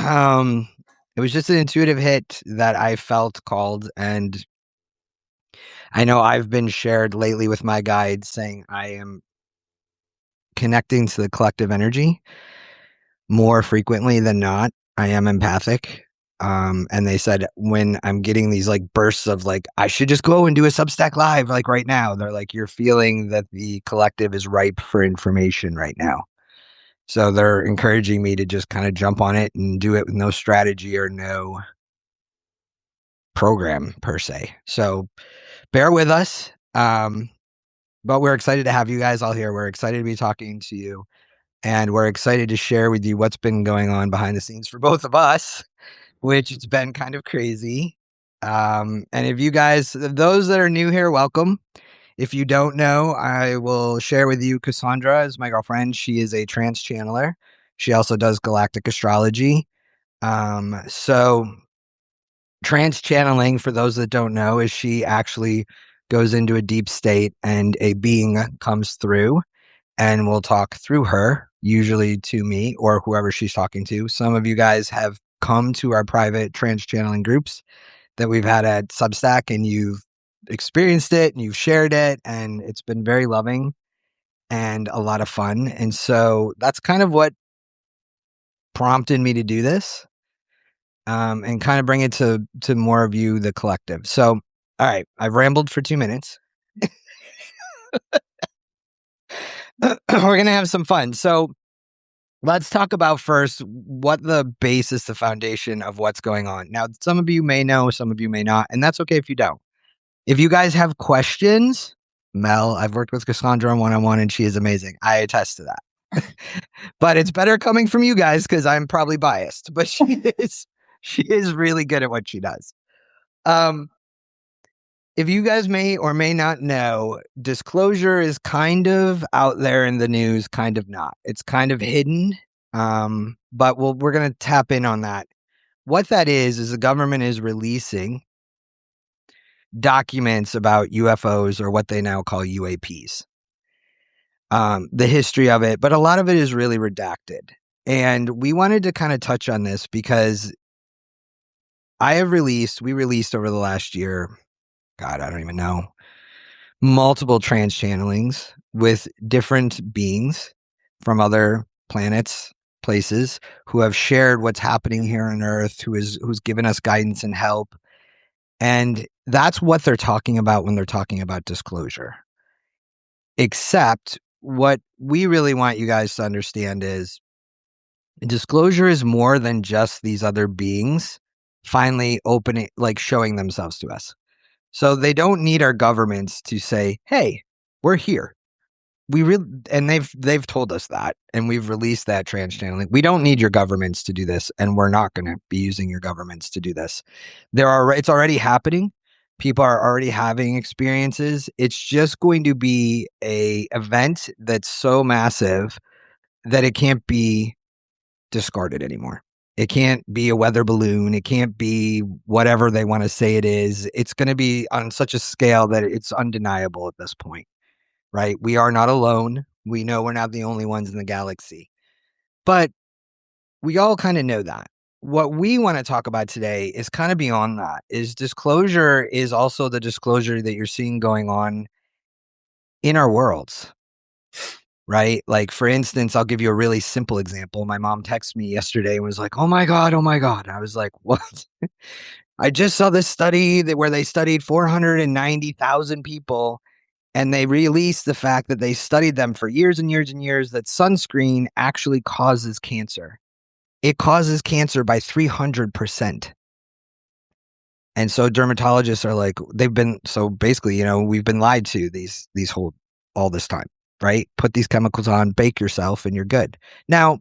It was just an intuitive hit that I felt called, and I know I've been shared lately with my guides saying I am connecting to the collective energy more frequently than not. I am empathic. And they said when I'm getting these like bursts of like, I should just go and do a Substack live like right now. They're like, you're feeling that the collective is ripe for information right now. So they're encouraging me to just kind of jump on it and do it with no strategy or no program per se. So bear with us. But we're excited to have you guys all here. We're excited to be talking to you. And we're excited to share with you what's been going on behind the scenes for both of us, which it's been kind of crazy. And if you guys, those that are new here, welcome. If you don't know, I will share with you Cassandra is my girlfriend. She is a trance channeler. She also does galactic astrology. So trance channeling, for those that don't know, is she actually goes into a deep state and a being comes through and will talk through her, usually to me or whoever she's talking to. Some of you guys have come to our private trance channeling groups that we've had at Substack, and you've experienced it and you've shared it, and it's been very loving and a lot of fun. And so that's kind of what prompted me to do this, and kind of bring it to more of you, the collective. So, all right, I've rambled for 2 minutes. We're going to have some fun. So let's talk about first what the basis, the foundation of what's going on. Now, some of you may know, some of you may not, and that's okay if you don't. If you guys have questions, Mel, I've worked with Cassandra on one-on-one, and she is amazing. I attest to that. But it's better coming from you guys because I'm probably biased. But she is really good at what she does. If you guys may or may not know, disclosure is kind of out there in the news, kind of not. It's kind of hidden, but we're going to tap in on that. What that is the government is releasing documents about UFOs, or what they now call UAPs. The history of it, but a lot of it is really redacted. And we wanted to kind of touch on this because we released over the last year, God, I don't even know, multiple trans channelings with different beings from other planets, places, who have shared what's happening here on Earth, who's given us guidance and help. And that's what they're talking about when they're talking about disclosure. Except what we really want you guys to understand is disclosure is more than just these other beings finally opening, like showing themselves to us. So they don't need our governments to say, "Hey, we're here." And they've told us that, and we've released that trans channeling. We don't need your governments to do this, and we're not going to be using your governments to do this. It's already happening. People are already having experiences. It's just going to be a event that's so massive that it can't be discarded anymore. It can't be a weather balloon. It can't be whatever they want to say it is. It's going to be on such a scale that it's undeniable at this point, right? We are not alone. We know we're not the only ones in the galaxy, but we all kind of know that. What we want to talk about today is kind of beyond that. Is disclosure is also the disclosure that you're seeing going on in our worlds, right? Like, for instance, I'll give you a really simple example. My mom texted me yesterday and was like, "Oh my God, oh my God." I was like, "What?" I just saw this study where they studied 490,000 people, and they released the fact that they studied them for years and years and years, that sunscreen actually causes cancer. It causes cancer by 300%. And so dermatologists are like, so basically, we've been lied to all this time, right? Put these chemicals on, bake yourself, and you're good. Now,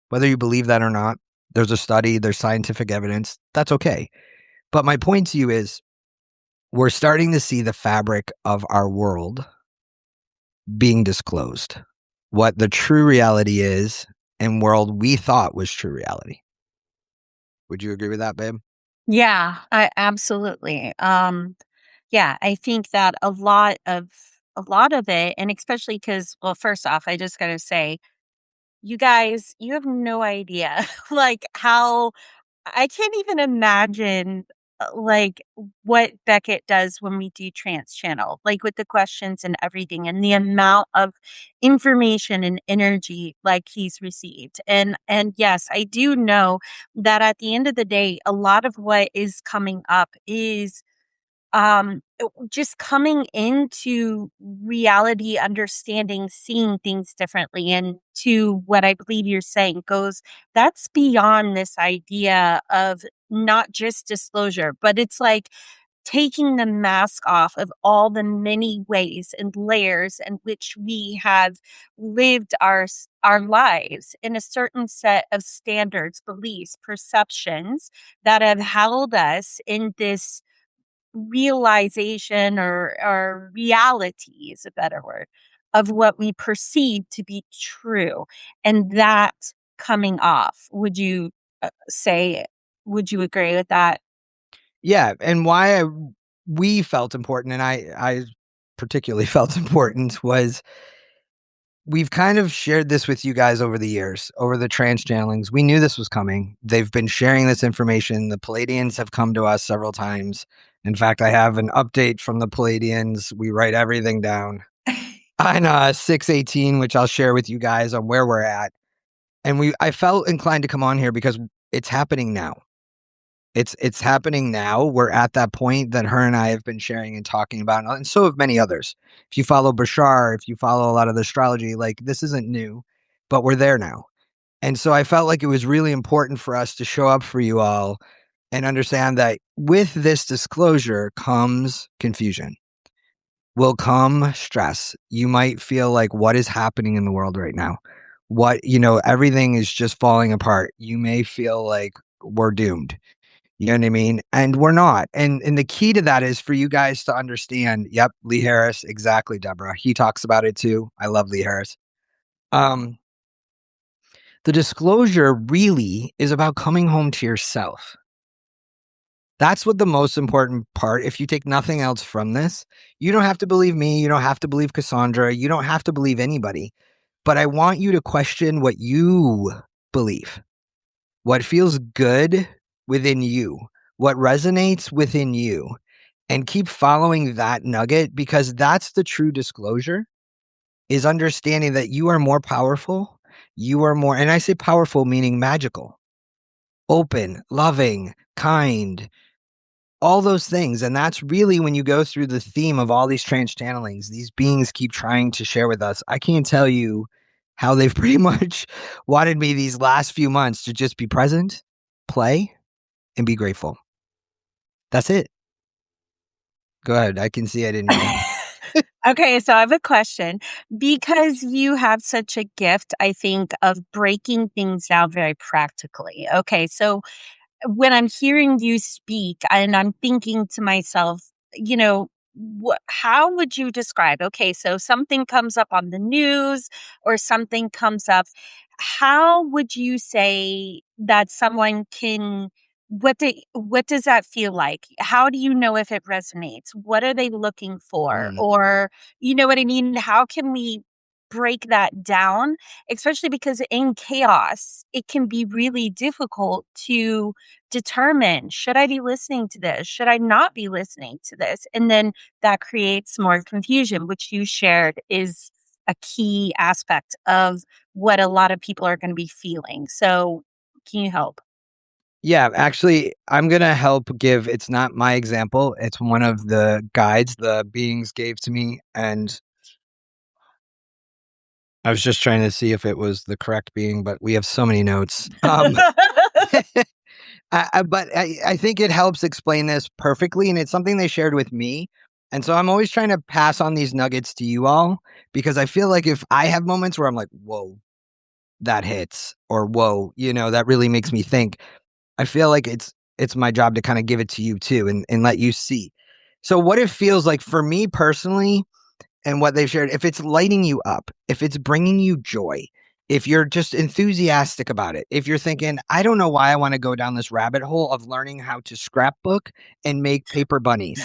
whether you believe that or not, there's a study, there's scientific evidence, that's okay. But my point to you is, we're starting to see the fabric of our world being disclosed. What the true reality is, and world we thought was true reality. Would you agree with that, babe? Yeah, I absolutely. Yeah, I think that a lot of it, and especially because, well, first off, I just got to say, You guys, you have no idea like how I can't even imagine like what Beckett does when we do trans channel, like with the questions and everything and the amount of information and energy like he's received. And yes, I do know that at the end of the day, a lot of what is coming up is just coming into reality, understanding, seeing things differently, and to what I believe you're saying goes that's beyond this idea of not just disclosure, but it's like taking the mask off of all the many ways and layers in which we have lived our lives in a certain set of standards, beliefs, perceptions that have held us in this realization or reality is a better word of what we perceive to be true, and that coming off. Would you say, would you agree with that? Yeah, and we felt important, and I particularly felt important, was we've kind of shared this with you guys over the years, over the trans channelings. We knew this was coming. They've been sharing this information. The Pleiadians have come to us several times. In fact, I have an update from the Pleiadians. We write everything down on 618, which I'll share with you guys on where we're at. And I felt inclined to come on here because it's happening now. It's happening now. We're at that point that her and I have been sharing and talking about, and so have many others. If you follow Bashar, if you follow a lot of the astrology, like this isn't new, but we're there now. And so I felt like it was really important for us to show up for you all and understand that with this disclosure comes confusion. Will come stress. You might feel like, what is happening in the world right now? Everything is just falling apart. You may feel like we're doomed. You know what I mean? And we're not. And the key to that is for you guys to understand. Yep, Lee Harris, exactly, Deborah. He talks about it too. I love Lee Harris. Um, the disclosure really is about coming home to yourself. That's what the most important part. If you take nothing else from this, you don't have to believe me. You don't have to believe Cassandra. You don't have to believe anybody. But I want you to question what you believe, what feels good within you, what resonates within you, and keep following that nugget, because that's the true disclosure, is understanding that you are more powerful. You are more, and I say powerful meaning magical, open, loving, kind, all those things. And that's really when you go through the theme of all these trans channelings, these beings keep trying to share with us. I can't tell you how they've pretty much wanted me these last few months to just be present, play, and be grateful. That's it. Go ahead. I can see it in you. Okay, so I have a question. Because you have such a gift, I think, of breaking things down very practically. Okay, so when I'm hearing you speak and I'm thinking to myself, you know, how would you describe? Okay, so something comes up on the news or something comes up. How would you say that someone can? What does that feel like? How do you know if it resonates? What are they looking for? Mm. Or you know what I mean? How can we break that down? Especially because in chaos, it can be really difficult to determine, should I be listening to this? Should I not be listening to this? And then that creates more confusion, which you shared is a key aspect of what a lot of people are going to be feeling. So, can you help? Yeah, actually, I'm going to help give. It's not my example. It's one of the guides the beings gave to me. And I was just trying to see if it was the correct being, but we have so many notes. But I think it helps explain this perfectly, and it's something they shared with me. And so I'm always trying to pass on these nuggets to you all, because I feel like if I have moments where I'm like, whoa, that hits, or whoa, that really makes me think. I feel like it's my job to kind of give it to you too, and let you see. So what it feels like for me personally, and what they've shared, if it's lighting you up, if it's bringing you joy, if you're just enthusiastic about it, if you're thinking, I don't know why I want to go down this rabbit hole of learning how to scrapbook and make paper bunnies.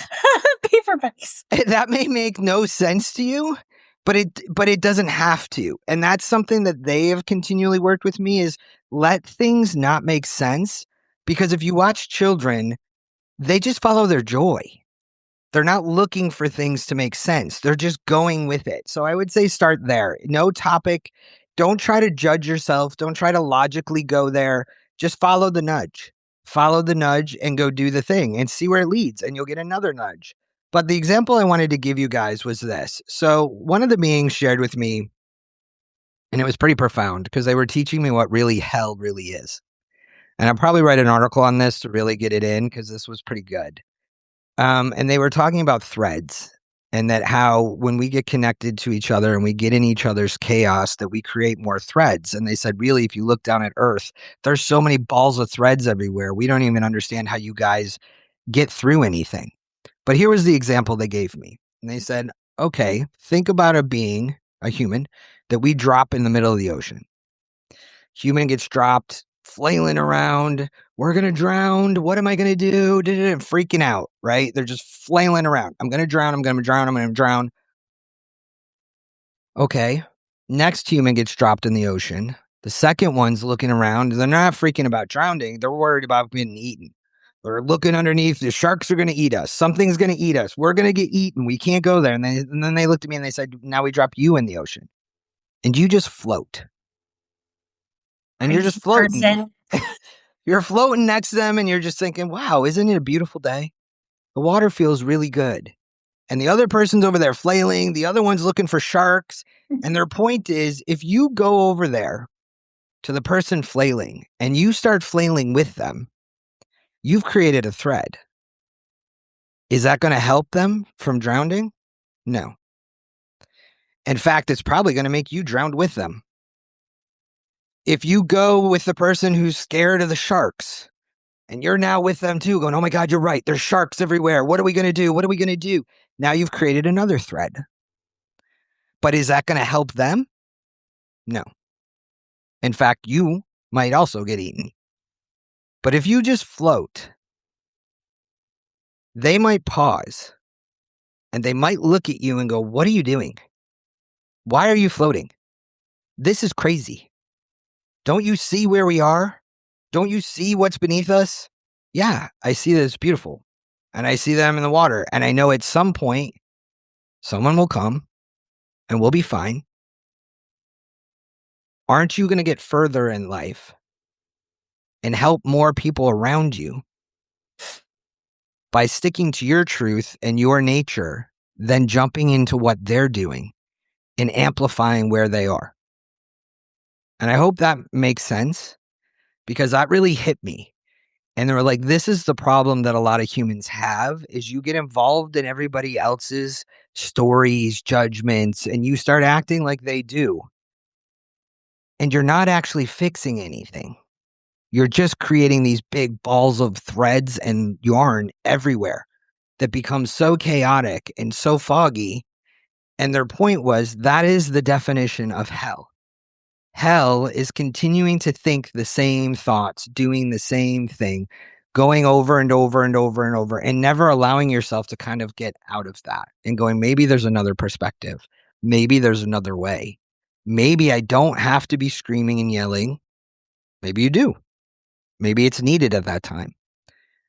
Paper bunnies. That may make no sense to you, but it doesn't have to. And that's something that they have continually worked with me, is let things not make sense, because if you watch children, they just follow their joy. They're not looking for things to make sense. They're just going with it. So I would say start there. No topic. Don't try to judge yourself. Don't try to logically go there. Just follow the nudge. Follow the nudge and go do the thing and see where it leads, and you'll get another nudge. But the example I wanted to give you guys was this. So one of the beings shared with me, and it was pretty profound because they were teaching me what really hell really is. And I'll probably write an article on this to really get it in, because this was pretty good. And they were talking about threads, and that how when we get connected to each other and we get in each other's chaos, that we create more threads. And they said, really, if you look down at Earth, there's so many balls of threads everywhere. We don't even understand how you guys get through anything. But here was the example they gave me. And they said, okay, think about a being, a human, that we drop in the middle of the ocean. Human gets dropped, flailing around. We're going to drown. What am I going to do? Freaking out, right? They're just flailing around. I'm going to drown. I'm going to drown. I'm going to drown. Okay. Next human gets dropped in the ocean. The second one's looking around. They're not freaking about drowning. They're worried about being eaten. They're looking underneath. The sharks are going to eat us. Something's going to eat us. We're going to get eaten. We can't go there. And then they looked at me and they said, now we drop you in the ocean. And you just float. And you're just floating. You're floating next to them and you're just thinking, wow, isn't it a beautiful day? The water feels really good. And the other person's over there flailing. The other one's looking for sharks. And their point is, if you go over there to the person flailing and you start flailing with them, you've created a thread. Is that going to help them from drowning? No. In fact, it's probably going to make you drown with them. If you go with the person who's scared of the sharks and you're now with them too, going, oh my God, you're right. There's sharks everywhere. What are we going to do? What are we going to do? Now you've created another thread. But is that going to help them? No. In fact, you might also get eaten. But if you just float, they might pause and they might look at you and go, what are you doing? Why are you floating? This is crazy. Don't you see where we are? Don't you see what's beneath us? Yeah, I see that it's beautiful. And I see them in the water. And I know at some point, someone will come and we'll be fine. Aren't you going to get further in life and help more people around you by sticking to your truth and your nature than jumping into what they're doing and amplifying where they are? And I hope that makes sense, because that really hit me. And they were like, this is the problem that a lot of humans have, is you get involved in everybody else's stories, judgments, and you start acting like they do. And you're not actually fixing anything. You're just creating these big balls of threads and yarn everywhere that become so chaotic and so foggy. And their point was, that is the definition of hell. Hell is continuing to think the same thoughts, doing the same thing, going over and over and over and over, and never allowing yourself to kind of get out of that and going, maybe there's another perspective. Maybe there's another way. Maybe I don't have to be screaming and yelling. Maybe you do. Maybe it's needed at that time.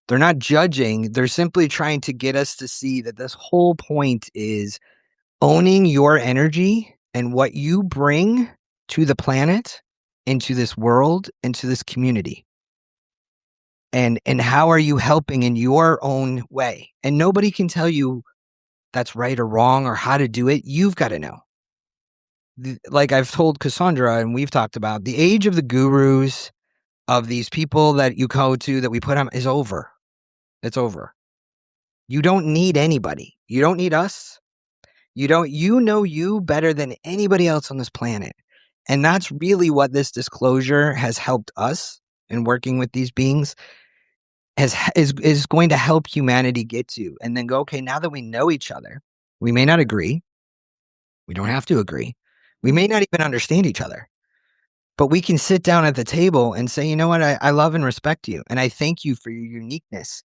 They're not judging. They're simply trying to get us to see that this whole point is owning your energy and what you bring to the planet, into this world, into this community. And how are you helping in your own way? And nobody can tell you that's right or wrong or how to do it. You've got to know. Like I've told Cassandra, and we've talked about, the age of the gurus, of these people that you go to, that we put on, is over. It's over. You don't need anybody. You don't need us. You know you better than anybody else on this planet. And that's really what this disclosure has helped us in working with these beings, is going to help humanity get to, and then go, okay, now that we know each other, we may not agree. We don't have to agree. We may not even understand each other, but we can sit down at the table and say, you know what, I love and respect you. And I thank you for your uniqueness.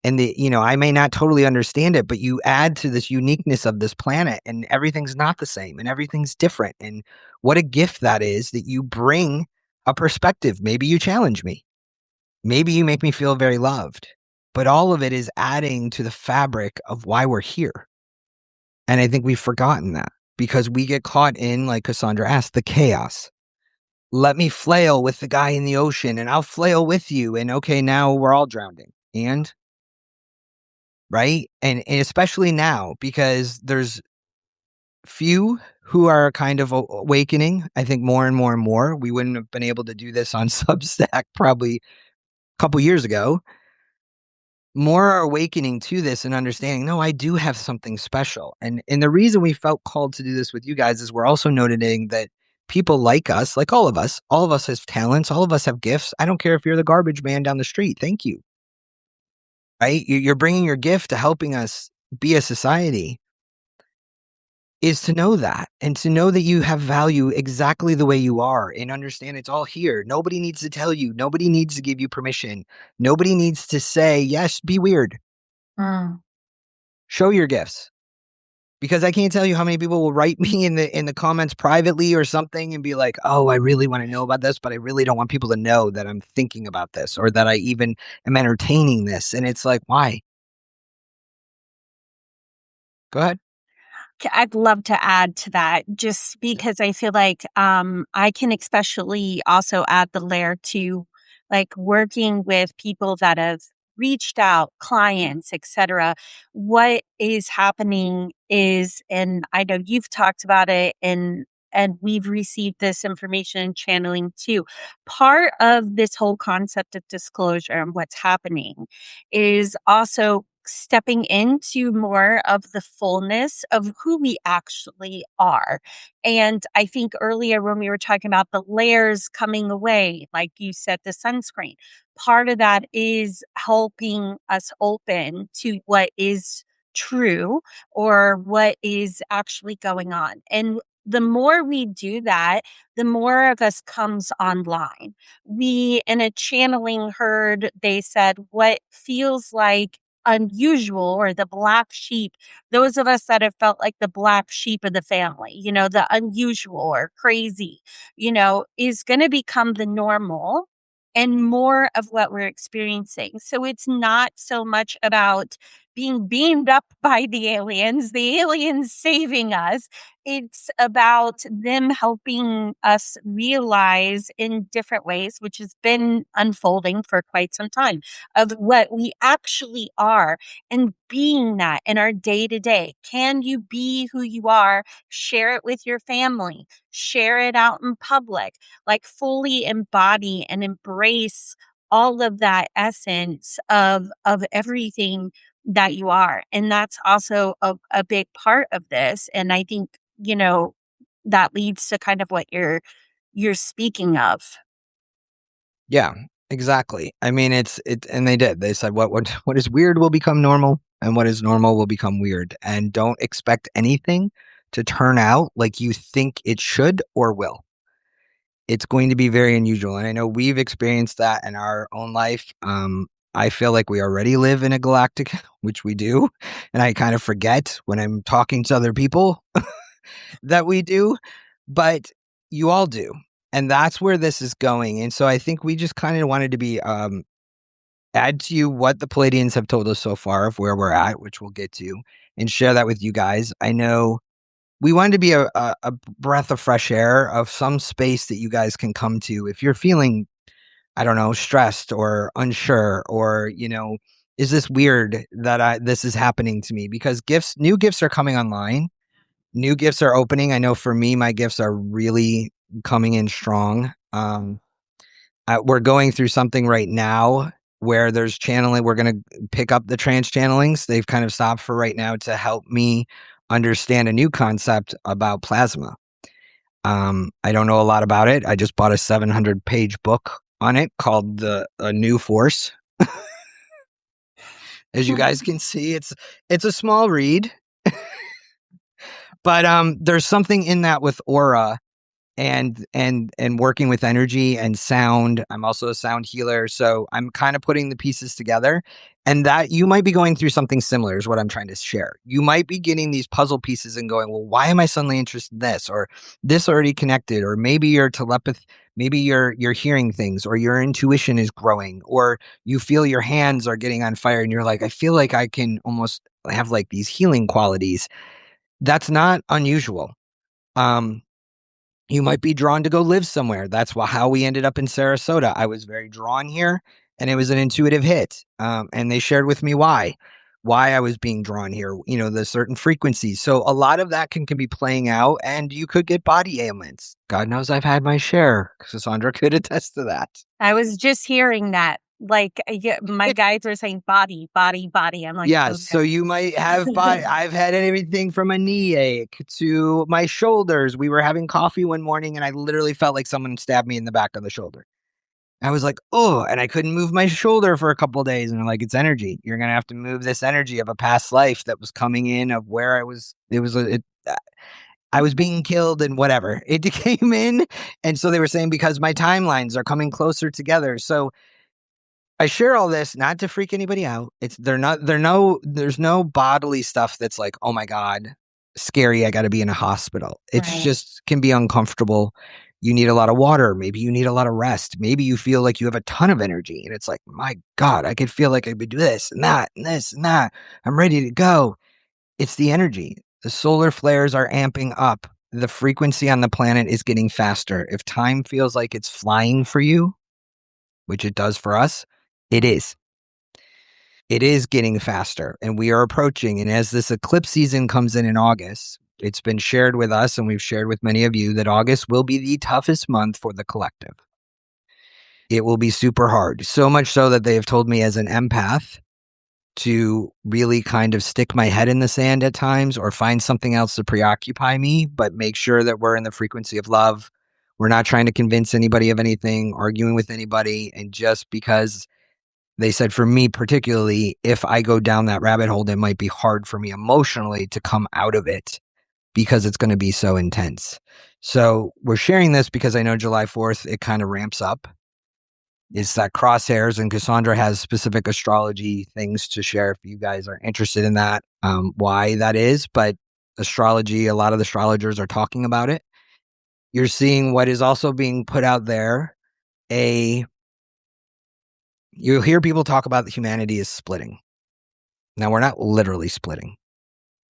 And I may not totally understand it, but you add to this uniqueness of this planet, and everything's not the same and everything's different. And what a gift that is, that you bring a perspective. Maybe you challenge me. Maybe you make me feel very loved, but all of it is adding to the fabric of why we're here. And I think we've forgotten that because we get caught in, like Cassandra asked, the chaos. Let me flail with the guy in the ocean and I'll flail with you. And okay, now we're all drowning. And right. And especially now, because there's few who are kind of awakening. I think more and more and more. We wouldn't have been able to do this on Substack probably a couple years ago. More are awakening to this and understanding, no, I do have something special. And the reason we felt called to do this with you guys is we're also noting that people like us, like all of us have talents, all of us have gifts. I don't care if you're the garbage man down the street. Thank you. Right? You're bringing your gift to helping us be a society, is to know that and to know that you have value exactly the way you are and understand it's all here. Nobody needs to tell you. Nobody needs to give you permission. Nobody needs to say, yes, be weird. Show your gifts. Because I can't tell you how many people will write me in the comments privately or something and be like, oh, I really want to know about this, but I really don't want people to know that I'm thinking about this or that I even am entertaining this. And it's like, why? Go ahead. I'd love to add to that just because I feel like I can especially also add the layer to like working with people that have reached out, clients, etc. What is happening is, and I know you've talked about it and we've received this information and channeling too. Part of this whole concept of disclosure and what's happening is also stepping into more of the fullness of who we actually are. And I think earlier when we were talking about the layers coming away, like you said, the sunscreen, part of that is helping us open to what is true or what is actually going on. And the more we do that, the more of us comes online. We, in a channeling heard, they said, what feels like unusual or the black sheep, those of us that have felt like the black sheep of the family, the unusual or crazy, is going to become the normal and more of what we're experiencing. So it's not so much about being beamed up by the aliens saving us. It's about them helping us realize in different ways, which has been unfolding for quite some time, of what we actually are and being that in our day to day. Can you be who you are? Share it with your family, share it out in public, like fully embody and embrace all of that essence of everything that you are. And that's also a big part of this. And I think, that leads to kind of what you're speaking of. Yeah, exactly. I mean, and they did. They said what is weird will become normal, and what is normal will become weird. And don't expect anything to turn out like you think it should or will. It's going to be very unusual, and I know we've experienced that in our own life. I feel like we already live in a galactic, which we do, and I kind of forget when I'm talking to other people that we do, but you all do. And that's where this is going. And so I think we just kind of wanted to be add to you what the Pleiadians have told us so far of where we're at, which we'll get to, and share that with you guys. I know we wanted to be a breath of fresh air of some space that you guys can come to if you're feeling, I don't know, stressed or unsure, or is this weird that this is happening to me? Because new gifts are coming online. New gifts are opening. I know for me, my gifts are really coming in strong. We're going through something right now where there's channeling. We're going to pick up the trance channelings. They've kind of stopped for right now to help me understand a new concept about plasma. I don't know a lot about it. I just bought a 700-page book on it called A New Force. As you guys can see, it's a small read. But there's something in that with aura and working with energy and sound. I'm also a sound healer, so I'm kind of putting the pieces together. And that you might be going through something similar is what I'm trying to share. You might be getting these puzzle pieces and going, well, why am I suddenly interested in this? Or this already connected, or maybe your telepathy, maybe you're hearing things, or your intuition is growing, or you feel your hands are getting on fire and you're like, I feel like I can almost have like these healing qualities. That's not unusual. Um, you might be drawn to go live somewhere. That's how we ended up in Sarasota. I was very drawn here, and it was an intuitive hit. And they shared with me why I was being drawn here, the certain frequencies. So a lot of that can be playing out, and you could get body ailments. God knows I've had my share. Cassandra could attest to that. I was just hearing that. Like, yeah, my guides are saying body, body, body. I'm like, Yeah, okay. so you might have body. I've had everything from a knee ache to my shoulders. We were having coffee one morning, and I literally felt like someone stabbed me in the back of the shoulder. I was like, oh, and I couldn't move my shoulder for a couple of days. And I'm like, it's energy. You're going to have to move this energy of a past life that was coming in, of where I was. I was being killed and whatever. It came in. And so they were saying, because my timelines are coming closer together. So I share all this not to freak anybody out. There's no bodily stuff that's like, oh my God, scary. I got to be in a hospital. It's Right. just can be uncomfortable. You need a lot of water. Maybe you need a lot of rest. Maybe you feel like you have a ton of energy and it's like, my God, I could feel like I could do this and that and this and that. I'm ready to go. It's the energy. The solar flares are amping up. The frequency on the planet is getting faster. If time feels like it's flying for you, which it does for us, it is. It is getting faster, and we are approaching. And as this eclipse season comes in August, it's been shared with us, and we've shared with many of you, that August will be the toughest month for the collective. It will be super hard, so much so that they have told me as an empath to really kind of stick my head in the sand at times or find something else to preoccupy me, but make sure that we're in the frequency of love. We're not trying to convince anybody of anything, arguing with anybody, and just because they said for me particularly, if I go down that rabbit hole, it might be hard for me emotionally to come out of it because it's going to be so intense. So we're sharing this because I know July 4th, it kind of ramps up. It's that crosshairs, and Cassandra has specific astrology things to share if you guys are interested in that, why that is. But astrology, a lot of the astrologers are talking about it. You're seeing what is also being put out there. You'll hear people talk about that humanity is splitting. Now, we're not literally splitting.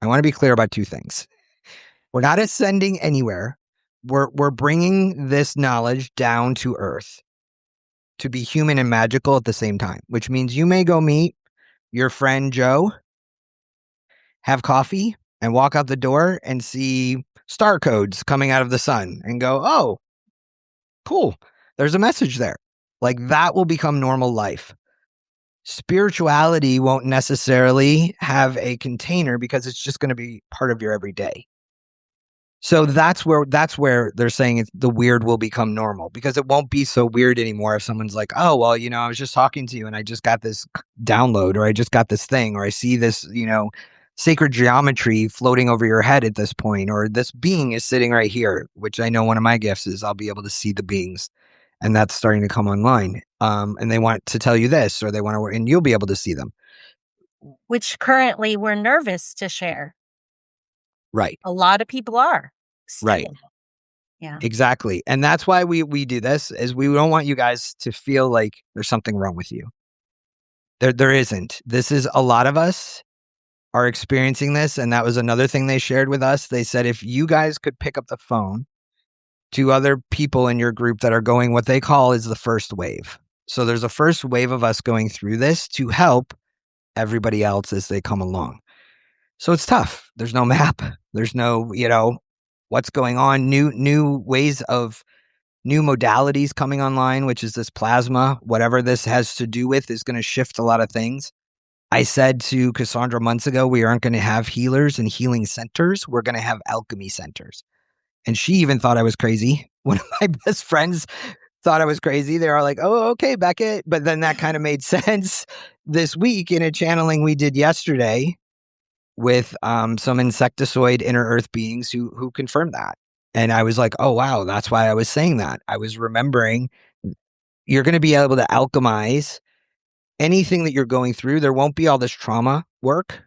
I want to be clear about two things. We're not ascending anywhere. We're bringing this knowledge down to Earth to be human and magical at the same time, which means you may go meet your friend Joe, have coffee, and walk out the door and see star codes coming out of the sun and go, oh, cool. There's a message there. Like, that will become normal life. Spirituality won't necessarily have a container because it's just going to be part of your everyday. So that's where they're saying the weird will become normal, because it won't be so weird anymore if someone's like, oh, well, I was just talking to you and I just got this download, or I just got this thing, or I see this, sacred geometry floating over your head at this point, or this being is sitting right here, which I know one of my gifts is I'll be able to see the beings, and that's starting to come online. And they want to tell you this, or they want to, and you'll be able to see them. Which currently we're nervous to share. Right. A lot of people are. Still. Right. Yeah. Exactly. And that's why we do this, is we don't want you guys to feel like there's something wrong with you. There isn't. This is, a lot of us are experiencing this. And that was another thing they shared with us. They said, if you guys could pick up the phone to other people in your group that are going, what they call is the first wave. So there's a first wave of us going through this to help everybody else as they come along. So it's tough. There's no map. There's no, what's going on. New ways of, new modalities coming online, which is this plasma. Whatever this has to do with is going to shift a lot of things. I said to Cassandra months ago, we aren't going to have healers and healing centers. We're going to have alchemy centers. And she even thought I was crazy. One of my best friends thought I was crazy. They are like, oh, okay, Beckett. But then that kind of made sense this week in a channeling we did yesterday with some insectoid inner earth beings who confirmed that. And I was like, oh, wow, that's why I was saying that. I was remembering you're going to be able to alchemize anything that you're going through. There won't be all this trauma work,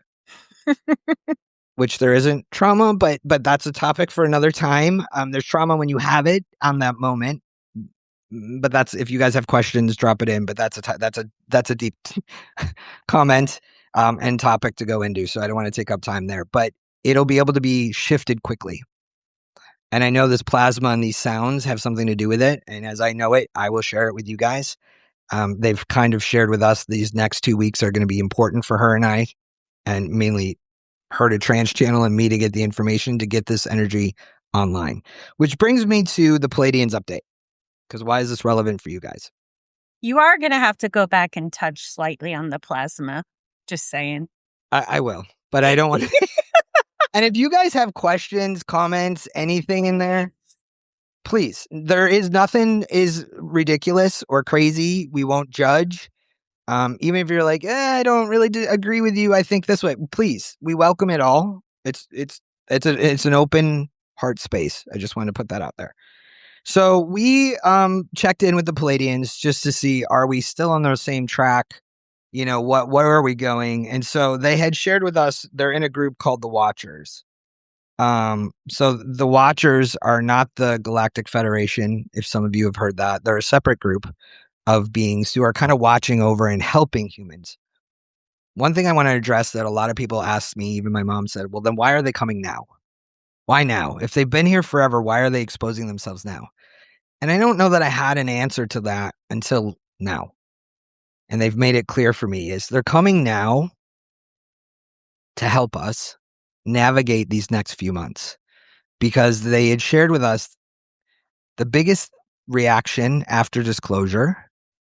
which there isn't trauma, but that's a topic for another time. There's trauma when you have it on that moment. But that's, if you guys have questions, drop it in. But that's a deep comment and topic to go into. So I don't want to take up time there, but it'll be able to be shifted quickly. And I know this plasma and these sounds have something to do with it. And as I know it, I will share it with you guys. They've kind of shared with us these next 2 weeks are going to be important for her and I, and mainly her to trans channel and me to get the information to get this energy online. Which brings me to the Pleiadians update. Because why is this relevant for you guys? You are going to have to go back and touch slightly on the plasma. Just saying. I will, but I don't want to. And if you guys have questions, comments, anything in there, please. There is nothing is ridiculous or crazy. We won't judge. Even if you're like, I don't really agree with you. I think this way. Please, we welcome it all. It's an open heart space. I just want to put that out there. So we checked in with the Pleiadians just to see, are we still on the same track? Where are we going? And so they had shared with us, they're in a group called the Watchers. So the Watchers are not the Galactic Federation, if some of you have heard that. They're a separate group of beings who are kind of watching over and helping humans. One thing I want to address that a lot of people ask me, even my mom said, well, then why are they coming now? Why now? If they've been here forever, why are they exposing themselves now? And I don't know that I had an answer to that until now. And they've made it clear for me is they're coming now to help us navigate these next few months, because they had shared with us the biggest reaction after disclosure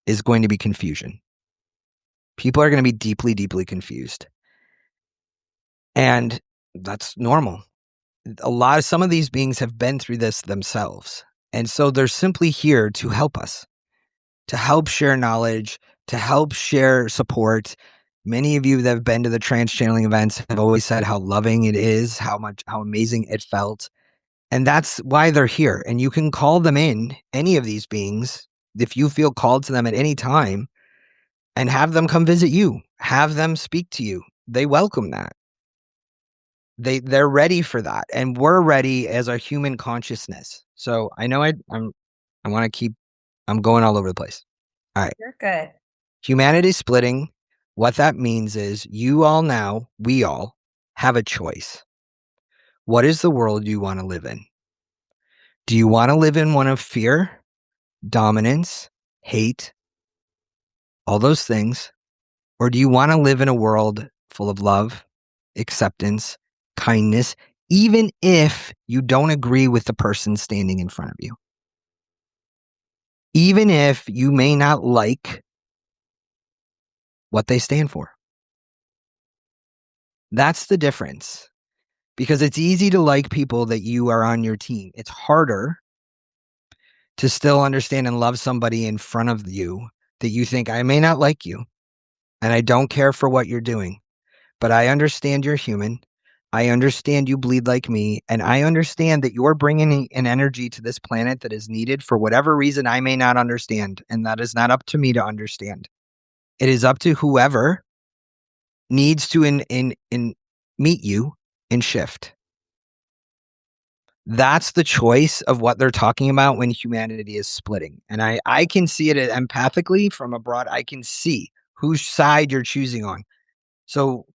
is going to be confusion. People are going to be deeply, deeply confused. And that's normal. Some of these beings have been through this themselves. And so they're simply here to help us, to help share knowledge, to help share support. Many of you that have been to the trans channeling events have always said how loving it is, how amazing it felt. And that's why they're here. And you can call them in, any of these beings, if you feel called to them at any time, and have them come visit you, have them speak to you. They welcome that. They're ready for that. And we're ready as our human consciousness. So I know I want to keep, I'm going all over the place. All right. You're good. Humanity splitting. What that means is we all have a choice. What is the world you want to live in? Do you want to live in one of fear, dominance, hate, all those things? Or do you want to live in a world full of love, acceptance, kindness, even if you don't agree with the person standing in front of you? Even if you may not like what they stand for. That's the difference. Because it's easy to like people that you are on your team. It's harder to still understand and love somebody in front of you that you think, I may not like you, and I don't care for what you're doing, but I understand you're human. I understand you bleed like me, and I understand that you're bringing an energy to this planet that is needed for whatever reason I may not understand, and that is not up to me to understand. It is up to whoever needs to meet you and shift. That's the choice of what they're talking about when humanity is splitting. And I can see it empathically from abroad. I can see whose side you're choosing on. So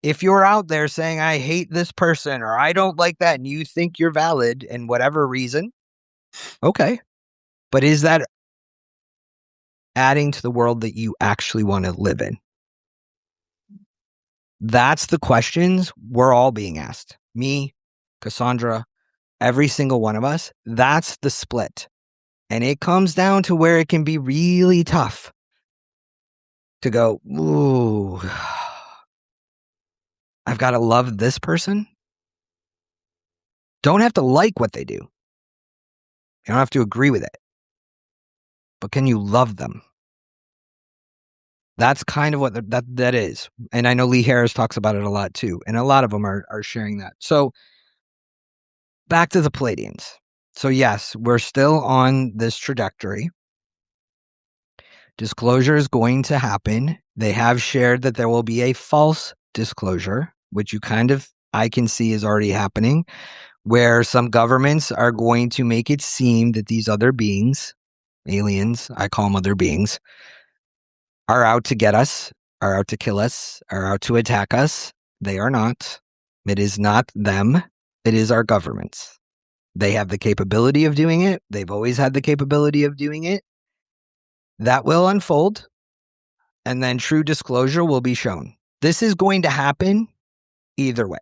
if you're out there saying, I hate this person or I don't like that, and you think you're valid in whatever reason, okay. But is that adding to the world that you actually want to live in? That's the questions we're all being asked. Me, Cassandra, every single one of us. That's the split. And it comes down to where it can be really tough to go, ooh, I've got to love this person. Don't have to like what they do. You don't have to agree with it. But can you love them? That's kind of what that is. And I know Lee Harris talks about it a lot too. And a lot of them are sharing that. So back to the Pleiadians. So yes, we're still on this trajectory. Disclosure is going to happen. They have shared that there will be a false disclosure, which I can see is already happening, where some governments are going to make it seem that these other beings, aliens, I call them other beings, are out to get us, are out to kill us, are out to attack us. They are not. It is not them. It is our governments. They have the capability of doing it. They've always had the capability of doing it. That will unfold, and then true disclosure will be shown. This is going to happen either way.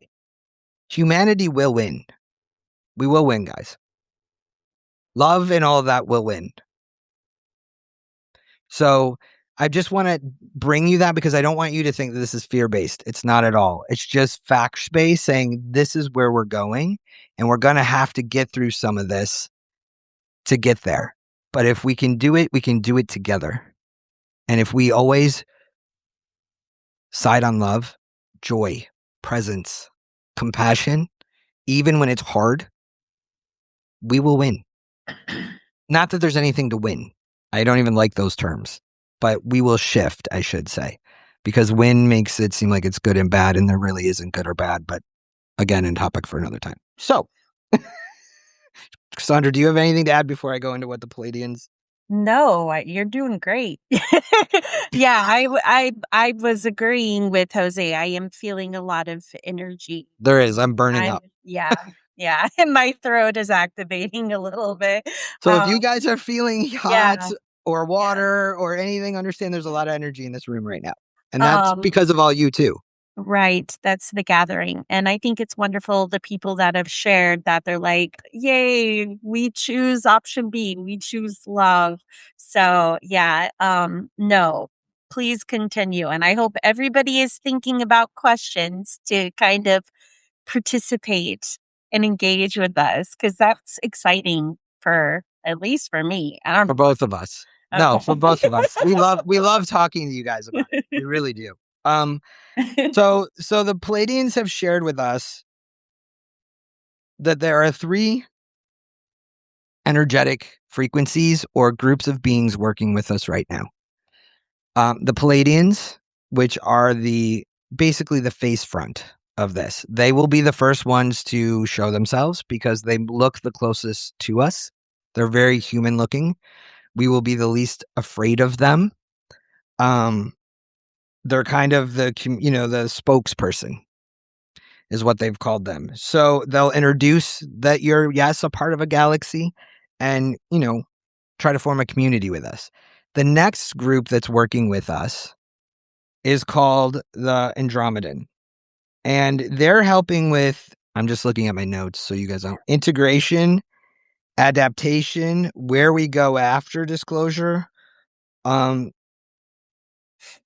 Humanity will win. We will win, guys. Love and all of that will win. So I just want to bring you that because I don't want you to think that this is fear-based. It's not at all. It's just facts-based, saying this is where we're going, and we're going to have to get through some of this to get there. But if we can do it, we can do it together. And if we always side on love, joy, presence, compassion, even when it's hard, we will win. Not that there's anything to win. I don't even like those terms, but we will shift, I should say, because win makes it seem like it's good and bad, and there really isn't good or bad. But again, in topic for another time. So, Cassandra, do you have anything to add before I go into what the Pleiadians? No, you're doing great. Yeah, I was agreeing with Jose. I am feeling a lot of energy. There is. I'm burning up. Yeah, yeah. And my throat is activating a little bit. So if you guys are feeling hot Yeah, or yeah. water or anything, understand there's a lot of energy in this room right now. And that's because of all you too. Right. That's the gathering. And I think it's wonderful the people that have shared that they're like, yay, we choose option B, we choose love. So yeah, no, please continue. And I hope everybody is thinking about questions to kind of participate and engage with us because that's exciting for at least for me. I don't For both of us. No, for both of us. We know. love talking to you guys about it. We really do. So the Pleiadians have shared with us that there are 3 energetic frequencies or groups of beings working with us right now. The Pleiadians, which are basically the face front of this, they will be the first ones to show themselves because they look the closest to us. They're very human looking. We will be the least afraid of them. They're kind of the spokesperson is what they've called them. So they'll introduce that you're, yes, a part of a galaxy and, try to form a community with us. The next group that's working with us is called the Andromedan. And they're helping with, I'm just looking at my notes so you guys know, integration, adaptation, where we go after disclosure.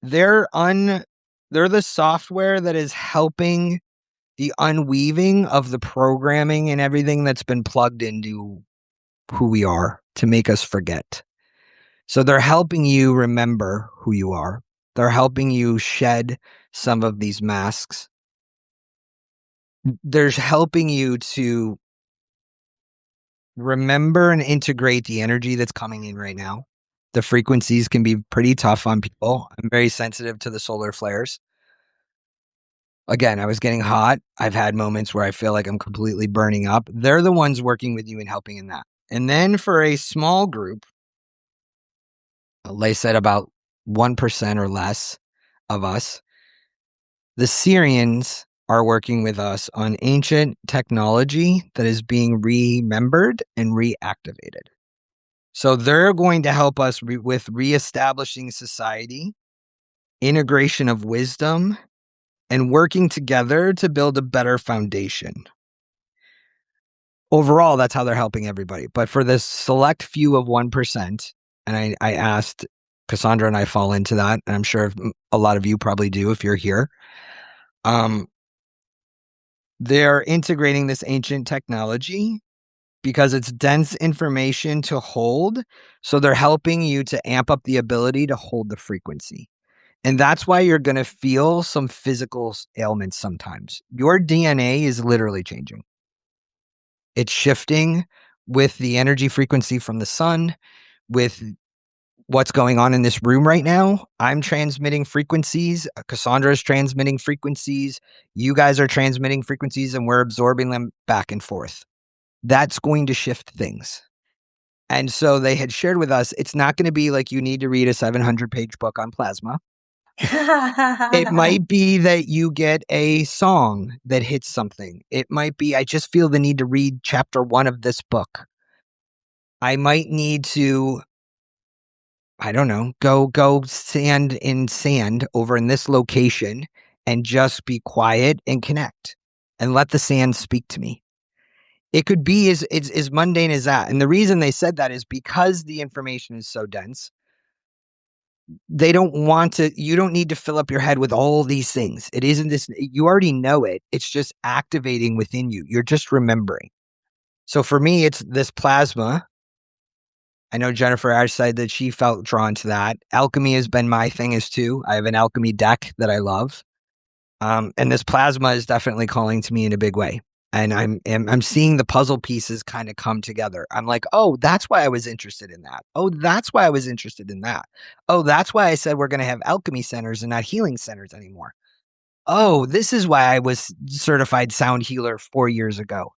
They're the software that is helping the unweaving of the programming and everything that's been plugged into who we are to make us forget. So they're helping you remember who you are. They're helping you shed some of these masks. They're helping you to remember and integrate the energy that's coming in right now. The frequencies can be pretty tough on people. I'm very sensitive to the solar flares. Again, I was getting hot. I've had moments where I feel like I'm completely burning up. They're the ones working with you and helping in that. And then for a small group, they said about 1% or less of us, the Sirians are working with us on ancient technology that is being remembered and reactivated. So they're going to help us with reestablishing society, integration of wisdom, and working together to build a better foundation. Overall, that's how they're helping everybody. But for this select few of 1%, and I asked, Cassandra and I fall into that, and I'm sure a lot of you probably do if you're here. They're integrating this ancient technology because it's dense information to hold. So they're helping you to amp up the ability to hold the frequency. And that's why you're going to feel some physical ailments sometimes. Your DNA is literally changing. It's shifting. with the energy frequency from the sun, with what's going on in this room right now. I'm transmitting frequencies. Cassandra is transmitting frequencies. You guys are transmitting frequencies, and we're absorbing them back and forth. That's going to shift things. And so they had shared with us, it's not going to be like you need to read a 700-page book on plasma. It might be that you get a song that hits something. It might be, I just feel the need to read chapter 1 of this book. I might need to, I don't know, go stand in sand over in this location and just be quiet and connect and let the sand speak to me. It could be as mundane as that. And the reason they said that is because the information is so dense. They don't want to, you don't need to fill up your head with all these things. It isn't this, you already know it. It's just activating within you. You're just remembering. So for me, it's this plasma. I know Jennifer Ash said that she felt drawn to that. Alchemy has been my thing as too. I have an alchemy deck that I love. And this plasma is definitely calling to me in a big way. And I'm seeing the puzzle pieces kind of come together. I'm like, oh, that's why I was interested in that. Oh, that's why I was interested in that. Oh, that's why I said we're going to have alchemy centers and not healing centers anymore. Oh, this is why I was certified sound healer 4 years ago.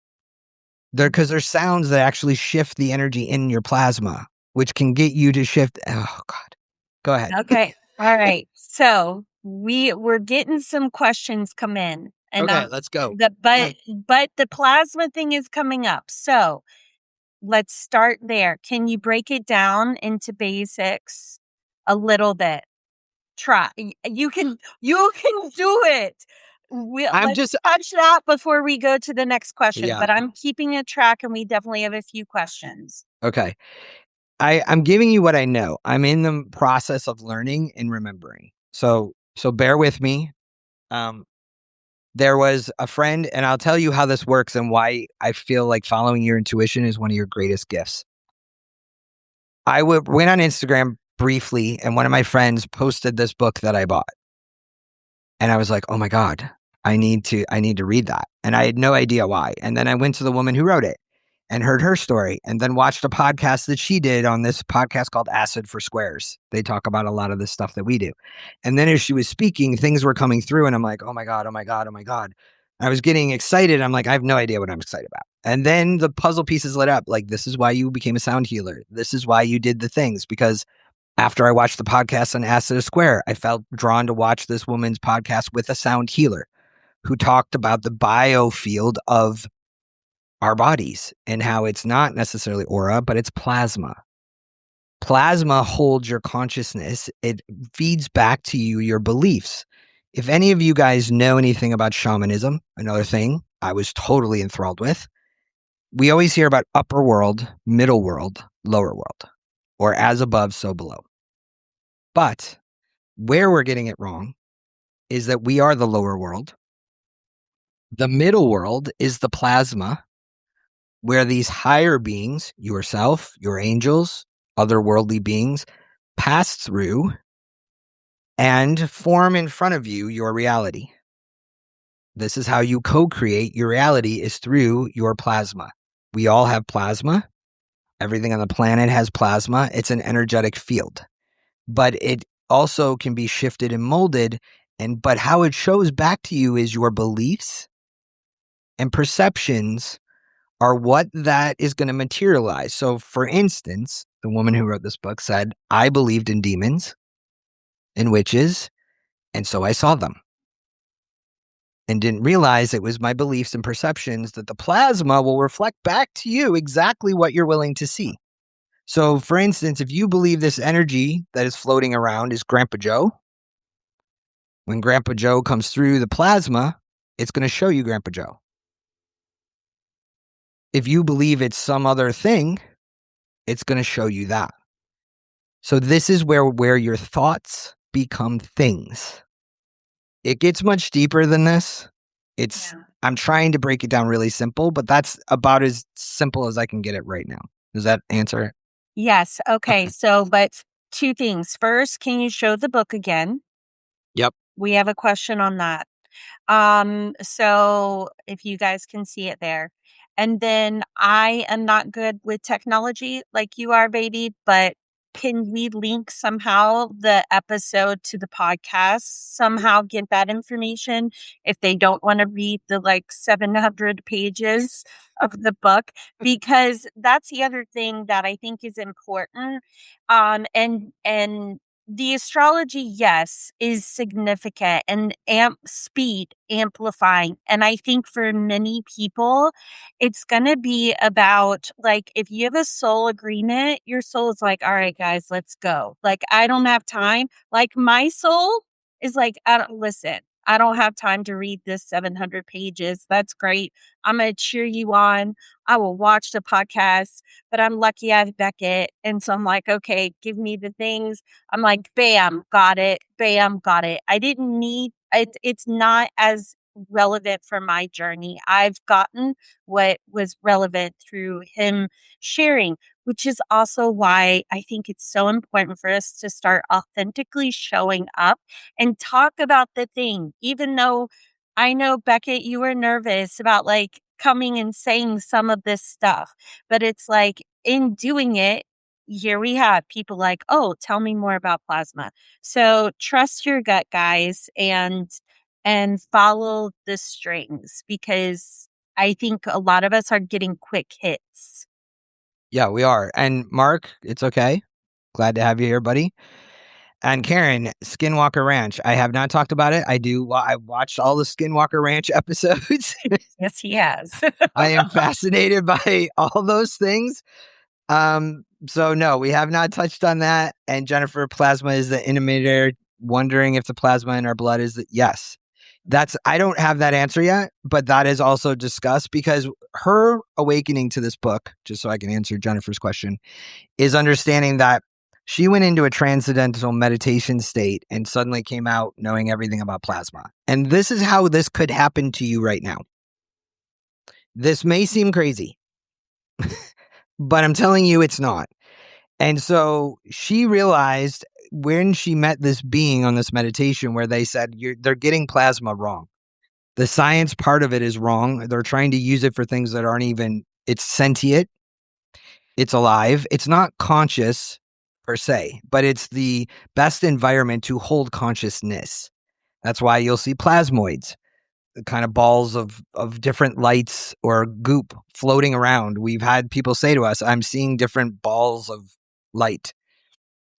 Because there's sounds that actually shift the energy in your plasma, which can get you to shift. Oh, God. Go ahead. Okay. All right. So we're getting some questions come in. And Okay, let's go. but the plasma thing is coming up. So let's start there. Can you break it down into basics a little bit? Try. You can do it. Let's touch that before we go to the next question. Yeah. But I'm keeping a track, and we definitely have a few questions. Okay. I'm giving you what I know. I'm in the process of learning and remembering. So bear with me. There was a friend, and I'll tell you how this works and why I feel like following your intuition is one of your greatest gifts. I went on Instagram briefly, and one of my friends posted this book that I bought. And I was like, oh my God, I need to read that. And I had no idea why. And then I went to the woman who wrote it and heard her story, and then watched a podcast that she did on this podcast called Acid for Squares. They talk about a lot of the stuff that we do. And then as she was speaking, things were coming through, and I'm like, oh my God, oh my God, oh my God. I was getting excited. I'm like, I have no idea what I'm excited about. And then the puzzle pieces lit up. Like, this is why you became a sound healer. This is why you did the things, because after I watched the podcast on Acid Square, I felt drawn to watch this woman's podcast with a sound healer who talked about the biofield of our bodies and how it's not necessarily aura, but it's plasma. Plasma holds your consciousness. It feeds back to you your beliefs. If any of you guys know anything about shamanism, another thing I was totally enthralled with, we always hear about upper world, middle world, lower world, or as above, so below. But where we're getting it wrong is that we are the lower world. The middle world is the plasma, where these higher beings, yourself, your angels, otherworldly beings, pass through and form in front of you your reality. This is how you co-create your reality, is through your plasma. We all have plasma. Everything on the planet has plasma. It's an energetic field. But it also can be shifted and molded. But how it shows back to you is your beliefs and perceptions are what that is going to materialize. So, for instance, the woman who wrote this book said, I believed in demons and witches, and so I saw them. And didn't realize it was my beliefs and perceptions that the plasma will reflect back to you exactly what you're willing to see. So, for instance, if you believe this energy that is floating around is Grandpa Joe, when Grandpa Joe comes through the plasma, it's going to show you Grandpa Joe. If you believe it's some other thing, it's going to show you that. So this is where your thoughts become things. It gets much deeper than this. I'm trying to break it down really simple, but that's about as simple as I can get it right now. Does that answer it? Yes. Okay. So, but two things. First, can you show the book again? Yep. We have a question on that. So if you guys can see it there. And then I am not good with technology like you are, baby, but can we link somehow the episode to the podcast? Somehow get that information if they don't want to read the like 700 pages of the book? Because that's the other thing that I think is important. And the astrology, yes, is significant and speed amplifying. And I think for many people, it's going to be about like, if you have a soul agreement, your soul is like, all right, guys, let's go. Like, I don't have time. Like, my soul is like, I don't listen. I don't have time to read this 700 pages. That's great. I'm going to cheer you on. I will watch the podcast, but I'm lucky I have Beckett. And so I'm like, okay, give me the things. I'm like, bam, got it. Bam, got it. I didn't need it. It's not as relevant for my journey. I've gotten what was relevant through him sharing, which is also why I think it's so important for us to start authentically showing up and talk about the thing. Even though I know, Beckett, you were nervous about like coming and saying some of this stuff, but it's like in doing it, here we have people like, oh, tell me more about plasma. So trust your gut, guys, and follow the strings, because I think a lot of us are getting quick hits. Yeah, we are. And Mark, it's okay. Glad to have you here, buddy. And Karen, Skinwalker Ranch. I have not talked about it. I do. I watched all the Skinwalker Ranch episodes. Yes, he has. I am fascinated by all those things. So no, we have not touched on that. And Jennifer, plasma is the intimator. Wondering if the plasma in our blood is the yes. I don't have that answer yet, but that is also discussed because her awakening to this book, just so I can answer Jennifer's question, is understanding that she went into a transcendental meditation state and suddenly came out knowing everything about plasma. And this is how this could happen to you right now. This may seem crazy, but I'm telling you it's not. And so she realized when she met this being on this meditation where they said, they're getting plasma wrong. The science part of it is wrong. They're trying to use it for things that aren't even, it's sentient, it's alive, it's not conscious per se, but it's the best environment to hold consciousness. That's why you'll see plasmoids, the kind of balls of different lights or goop floating around. We've had people say to us, I'm seeing different balls of light.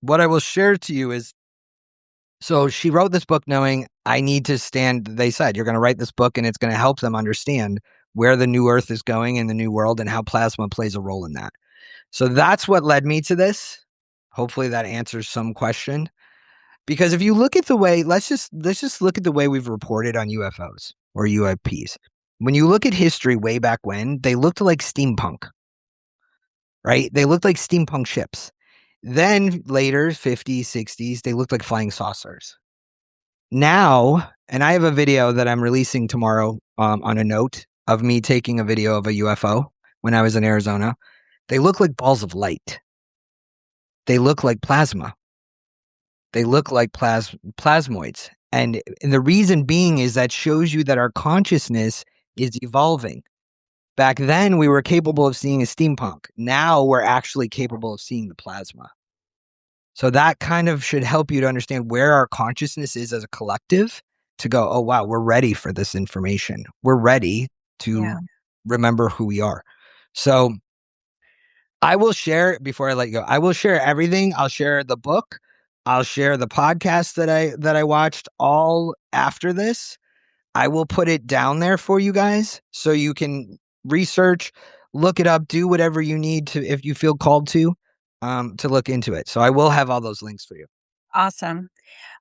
What I will share to you is, so she wrote this book knowing I need to stand. They said, you're going to write this book and it's going to help them understand where the new earth is going in the new world and how plasma plays a role in that. So that's what led me to this. Hopefully that answers some question. Because if you look at the way, let's just look at the way we've reported on UFOs or UAPs. When you look at history way back when, they looked like steampunk, right? They looked like steampunk ships. Then later, 50s, 60s, they looked like flying saucers. Now, and I have a video that I'm releasing tomorrow on a note of me taking a video of a UFO when I was in Arizona. They look like balls of light. They look like plasma. They look like plasmoids. And the reason being is that shows you that our consciousness is evolving. Back then, we were capable of seeing a steampunk. Now we're actually capable of seeing the plasma. So that kind of should help you to understand where our consciousness is as a collective to go, oh, wow, we're ready for this information. We're ready to remember who we are. So I will share, before I let you go, I will share everything. I'll share the book. I'll share the podcast that I watched all after this. I will put it down there for you guys so you can research, look it up, do whatever you need to if you feel called to look into it. So I will have all those links for you. Awesome.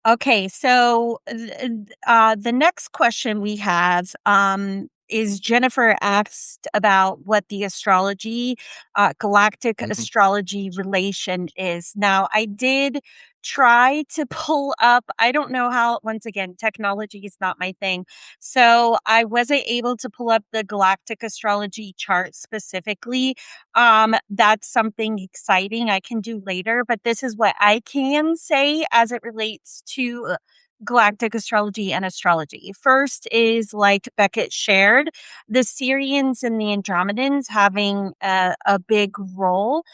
Okay, so the next question we have is Jennifer asked about what the astrology, galactic Mhm. astrology relation is. Now, I did try to pull up, I don't know how, once again, technology is not my thing. So I wasn't able to pull up the galactic astrology chart specifically. That's something exciting I can do later, but this is what I can say as it relates to galactic astrology and astrology. First is, like Beckett shared, the Sirians and the Andromedans having a big role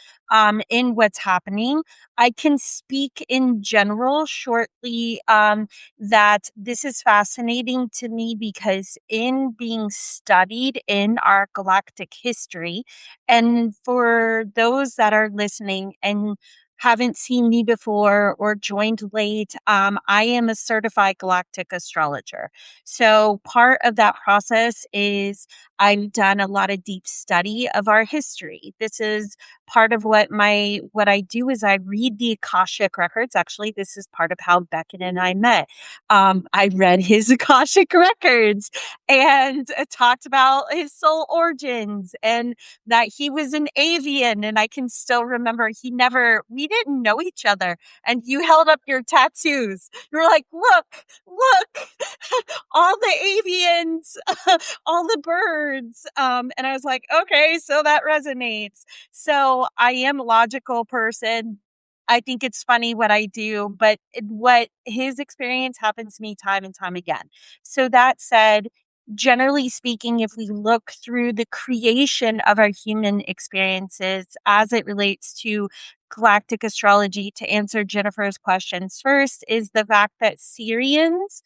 in what's happening. I can speak in general shortly that this is fascinating to me because in being studied in our galactic history, and for those that are listening and haven't seen me before or joined late, I am a certified galactic astrologer. So part of that process is I've done a lot of deep study of our history. This is part of what I do is I read the Akashic records. Actually, this is part of how Beckett and I met. I read his Akashic records and talked about his soul origins and that he was an avian. And I can still remember we didn't know each other. And you held up your tattoos. You were like, look, all the avians, all the birds. And I was like, okay, so that resonates. So I am a logical person. I think it's funny what I do, but what his experience happens to me time and time again. So that said, generally speaking, if we look through the creation of our human experiences as it relates to galactic astrology, to answer Jennifer's questions first, is the fact that Sirians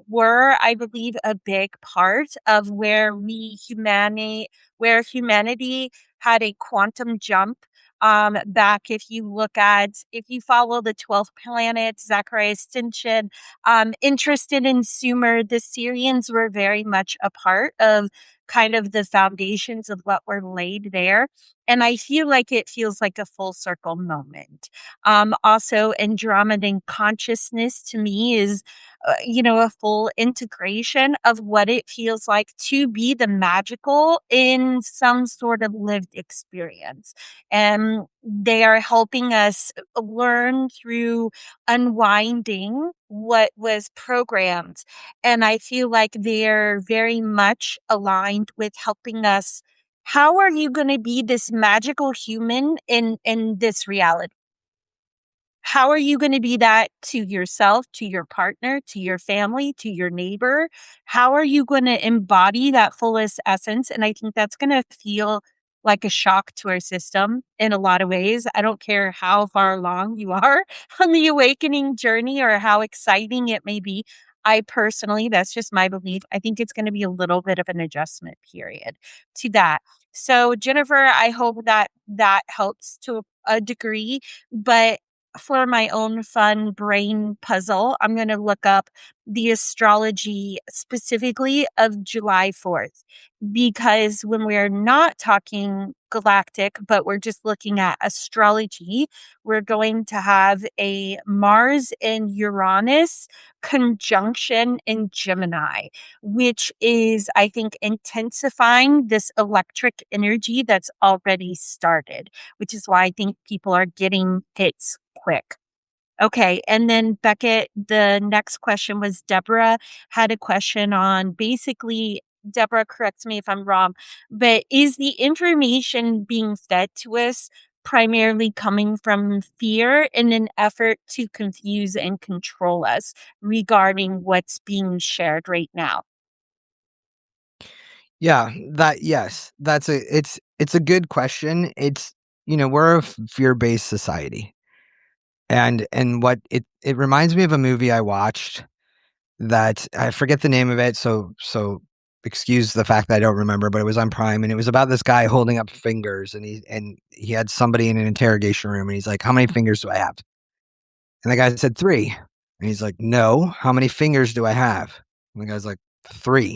were, I believe, a big part of where humanity had a quantum jump. Back, if you follow the 12th planet, Zachariah Ascension, interested in Sumer, the Syrians were very much a part of kind of the foundations of what were laid there. And I feel like it feels like a full circle moment. Also, Andromedan consciousness to me is, a full integration of what it feels like to be the magical in some sort of lived experience. And they are helping us learn through unwinding what was programmed. And I feel like they're very much aligned with helping us. How are you going to be this magical human in this reality? How are you going to be that to yourself, to your partner, to your family, to your neighbor? How are you going to embody that fullest essence? And I think that's going to feel like a shock to our system in a lot of ways. I don't care how far along you are on the awakening journey or how exciting it may be. I personally, that's just my belief. I think it's going to be a little bit of an adjustment period to that. So, Jennifer, I hope that that helps to a degree. But for my own fun brain puzzle, I'm going to look up the astrology specifically of July 4th. Because when we're not talking galactic, but we're just looking at astrology, we're going to have a Mars and Uranus conjunction in Gemini, which is, I think, intensifying this electric energy that's already started, which is why I think people are getting hits quick. Okay. And then Beckett, the next question was Deborah had a question on basically, Deborah, correct me if I'm wrong, but is the information being fed to us primarily coming from fear in an effort to confuse and control us regarding what's being shared right now? Yeah, yes, it's a good question. We're a fear-based society. And what it reminds me of a movie I watched that I forget the name of it, so excuse the fact that I don't remember, but it was on Prime, and it was about this guy holding up fingers, and he had somebody in an interrogation room, and he's like, "How many fingers do I have?" And the guy said, "3." And he's like, "No, how many fingers do I have?" And the guy's like, "3."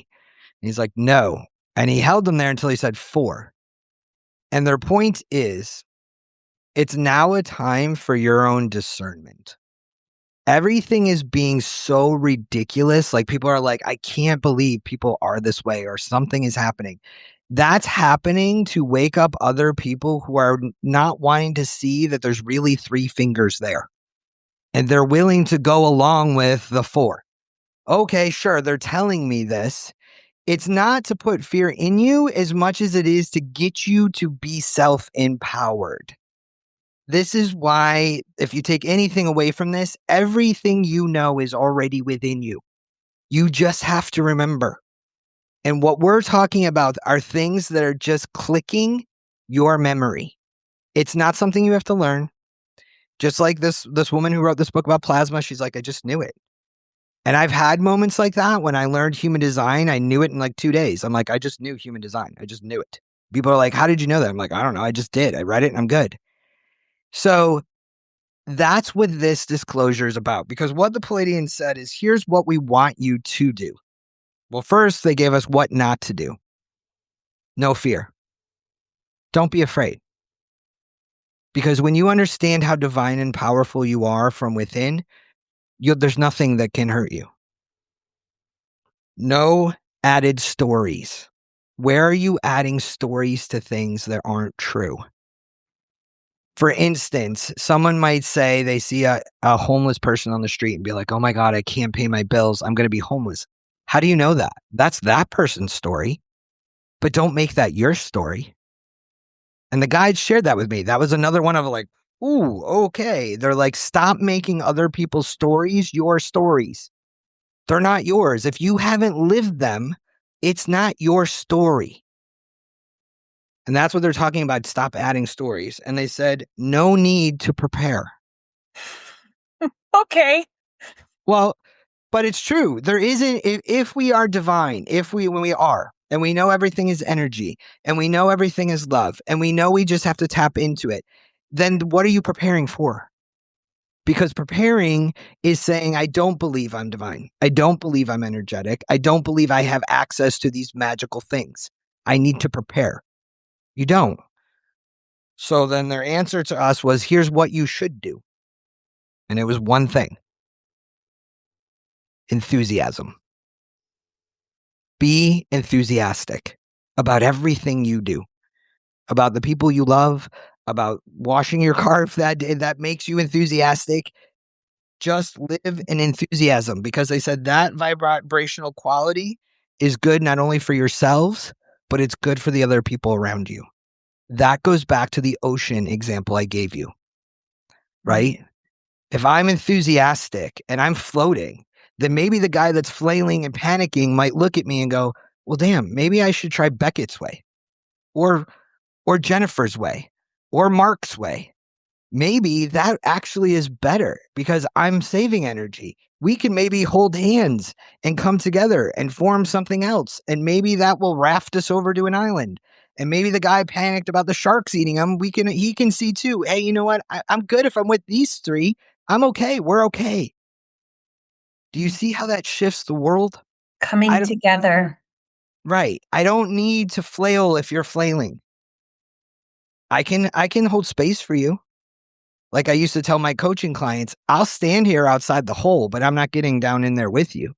And he's like, "No." And he held them there until he said 4. And their point is, it's now a time for your own discernment. Everything is being so ridiculous. Like, people are like, I can't believe people are this way, or something is happening. That's happening to wake up other people who are not wanting to see that there's really 3 fingers there. And they're willing to go along with the 4. Okay, sure, they're telling me this. It's not to put fear in you as much as it is to get you to be self-empowered. This is why, if you take anything away from this, everything you know is already within you. You just have to remember. And what we're talking about are things that are just clicking your memory. It's not something you have to learn. Just like this woman who wrote this book about plasma, she's like, I just knew it. And I've had moments like that when I learned human design. I knew it in like 2 days. I'm like, I just knew human design. I just knew it. People are like, how did you know that? I'm like, I don't know. I just did. I read it and I'm good. So that's what this disclosure is about. Because what the Pleiadians said is, here's what we want you to do. Well, first, they gave us what not to do. No fear. Don't be afraid. Because when you understand how divine and powerful you are from within, there's nothing that can hurt you. No added stories. Where are you adding stories to things that aren't true? For instance, someone might say they see a homeless person on the street and be like, oh my God, I can't pay my bills. I'm going to be homeless. How do you know that? That's that person's story. But don't make that your story. And the guide shared that with me. That was another one of like, ooh, okay. They're like, stop making other people's stories your stories. They're not yours. If you haven't lived them, it's not your story. And that's what they're talking about. Stop adding stories. And they said, no need to prepare. Okay. Well, but it's true. There isn't, if we are divine, when we are, and we know everything is energy, and we know everything is love, and we know we just have to tap into it, then what are you preparing for? Because preparing is saying, I don't believe I'm divine. I don't believe I'm energetic. I don't believe I have access to these magical things. I need to prepare. You don't. So then their answer to us was, here's what you should do. And it was one thing: enthusiasm. Be enthusiastic about everything you do, about the people you love, about washing your car if that makes you enthusiastic. Just live in enthusiasm, because they said that vibrational quality is good not only for yourselves, but it's good for the other people around you. That goes back to the ocean example I gave you, right? If I'm enthusiastic and I'm floating, then maybe the guy that's flailing and panicking might look at me and go, well, damn, maybe I should try Beckett's way, or Jennifer's way, or Mark's way. Maybe that actually is better because I'm saving energy. We can maybe hold hands and come together and form something else. And maybe that will raft us over to an island. And maybe the guy panicked about the sharks eating him. He can see too. Hey, you know what? I'm good if I'm with these three. I'm okay. We're okay. Do you see how that shifts the world? Coming together. Right. I don't need to flail if you're flailing. I can hold space for you. Like I used to tell my coaching clients, I'll stand here outside the hole, but I'm not getting down in there with you.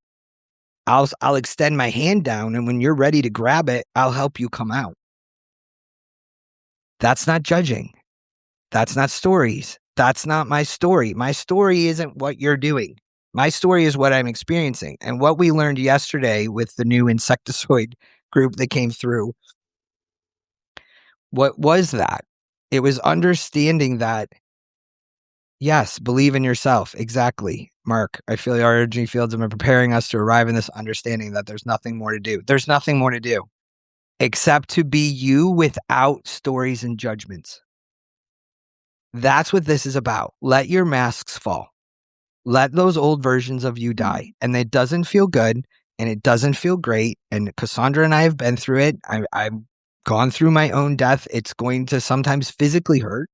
I'll extend my hand down, and when you're ready to grab it, I'll help you come out. That's not judging. That's not stories. That's not my story. My story isn't what you're doing. My story is what I'm experiencing. And what we learned yesterday with the new insectoid group that came through, what was that? It was understanding that, yes, believe in yourself. Exactly. Mark, I feel our energy fields have been preparing us to arrive in this understanding that there's nothing more to do. There's nothing more to do except to be you without stories and judgments. That's what this is about. Let your masks fall. Let those old versions of you die. And it doesn't feel good, and it doesn't feel great. And Cassandra and I have been through it. I've gone through my own death. It's going to sometimes physically hurt,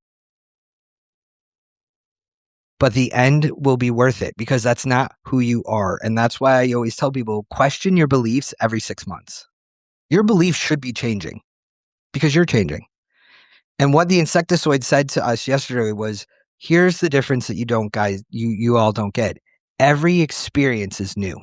but the end will be worth it, because that's not who you are. And that's why I always tell people, question your beliefs every 6 months. Your beliefs should be changing because you're changing. And what the insectoid said to us yesterday was, here's the difference that you all don't get. Every experience is new.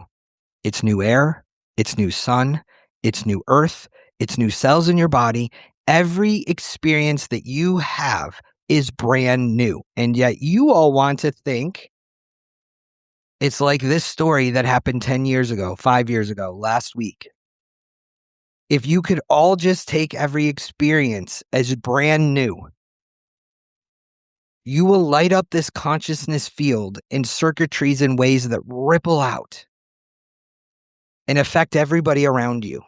It's new air, it's new sun, it's new earth, it's new cells in your body. Every experience that you have is brand new. And yet you all want to think it's like this story that happened 10 years ago, 5 years ago, last week. If you could all just take every experience as brand new, you will light up this consciousness field in circuitries in ways that ripple out and affect everybody around you.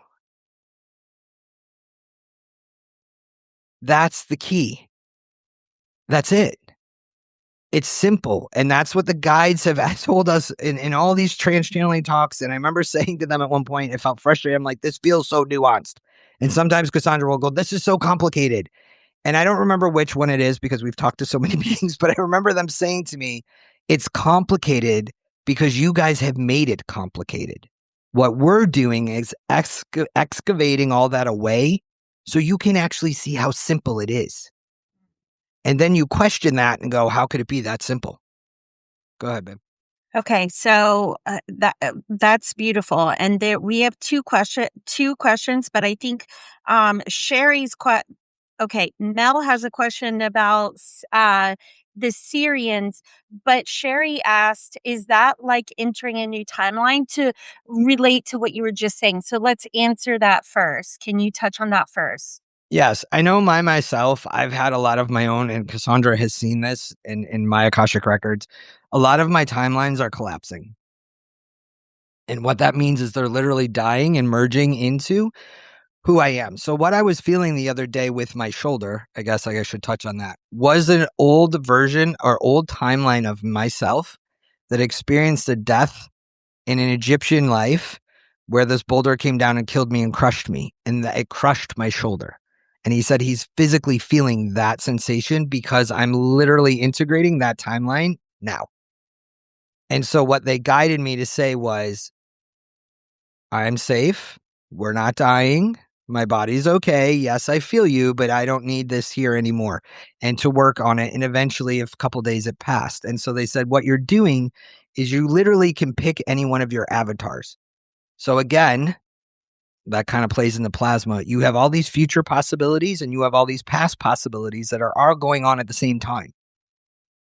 That's the key. That's it. It's simple. And that's what the guides have told us in all these trans channeling talks. And I remember saying to them at one point, it felt frustrated. I'm like, this feels so nuanced. And sometimes Cassandra will go, this is so complicated. And I don't remember which one it is because we've talked to so many beings, but I remember them saying to me, it's complicated because you guys have made it complicated. What we're doing is excavating all that away so you can actually see how simple it is. And then you question that and go, how could it be that simple? Go ahead, babe. Okay, so that's beautiful, and there we have two questions, but I think Sherry's okay. Mel has a question about the Sirians, but Sherry asked, "Is that like entering a new timeline?" To relate to what you were just saying, so let's answer that first. Can you touch on that first? Yes, I know myself. I've had a lot of my own, and Cassandra has seen this in my Akashic records. A lot of my timelines are collapsing. And what that means is they're literally dying and merging into who I am. So what I was feeling the other day with my shoulder, I guess I should touch on that, was an old version or old timeline of myself that experienced a death in an Egyptian life where this boulder came down and killed me and crushed me, and it crushed my shoulder. And he said he's physically feeling that sensation because I'm literally integrating that timeline now. And so what they guided me to say was, I'm safe. We're not dying. My body's okay. Yes, I feel you, but I don't need this here anymore. And to work on it. And eventually, a couple days it passed. And so they said, what you're doing is you literally can pick any one of your avatars. So again, that kind of plays in the plasma. You have all these future possibilities and you have all these past possibilities that are all going on at the same time.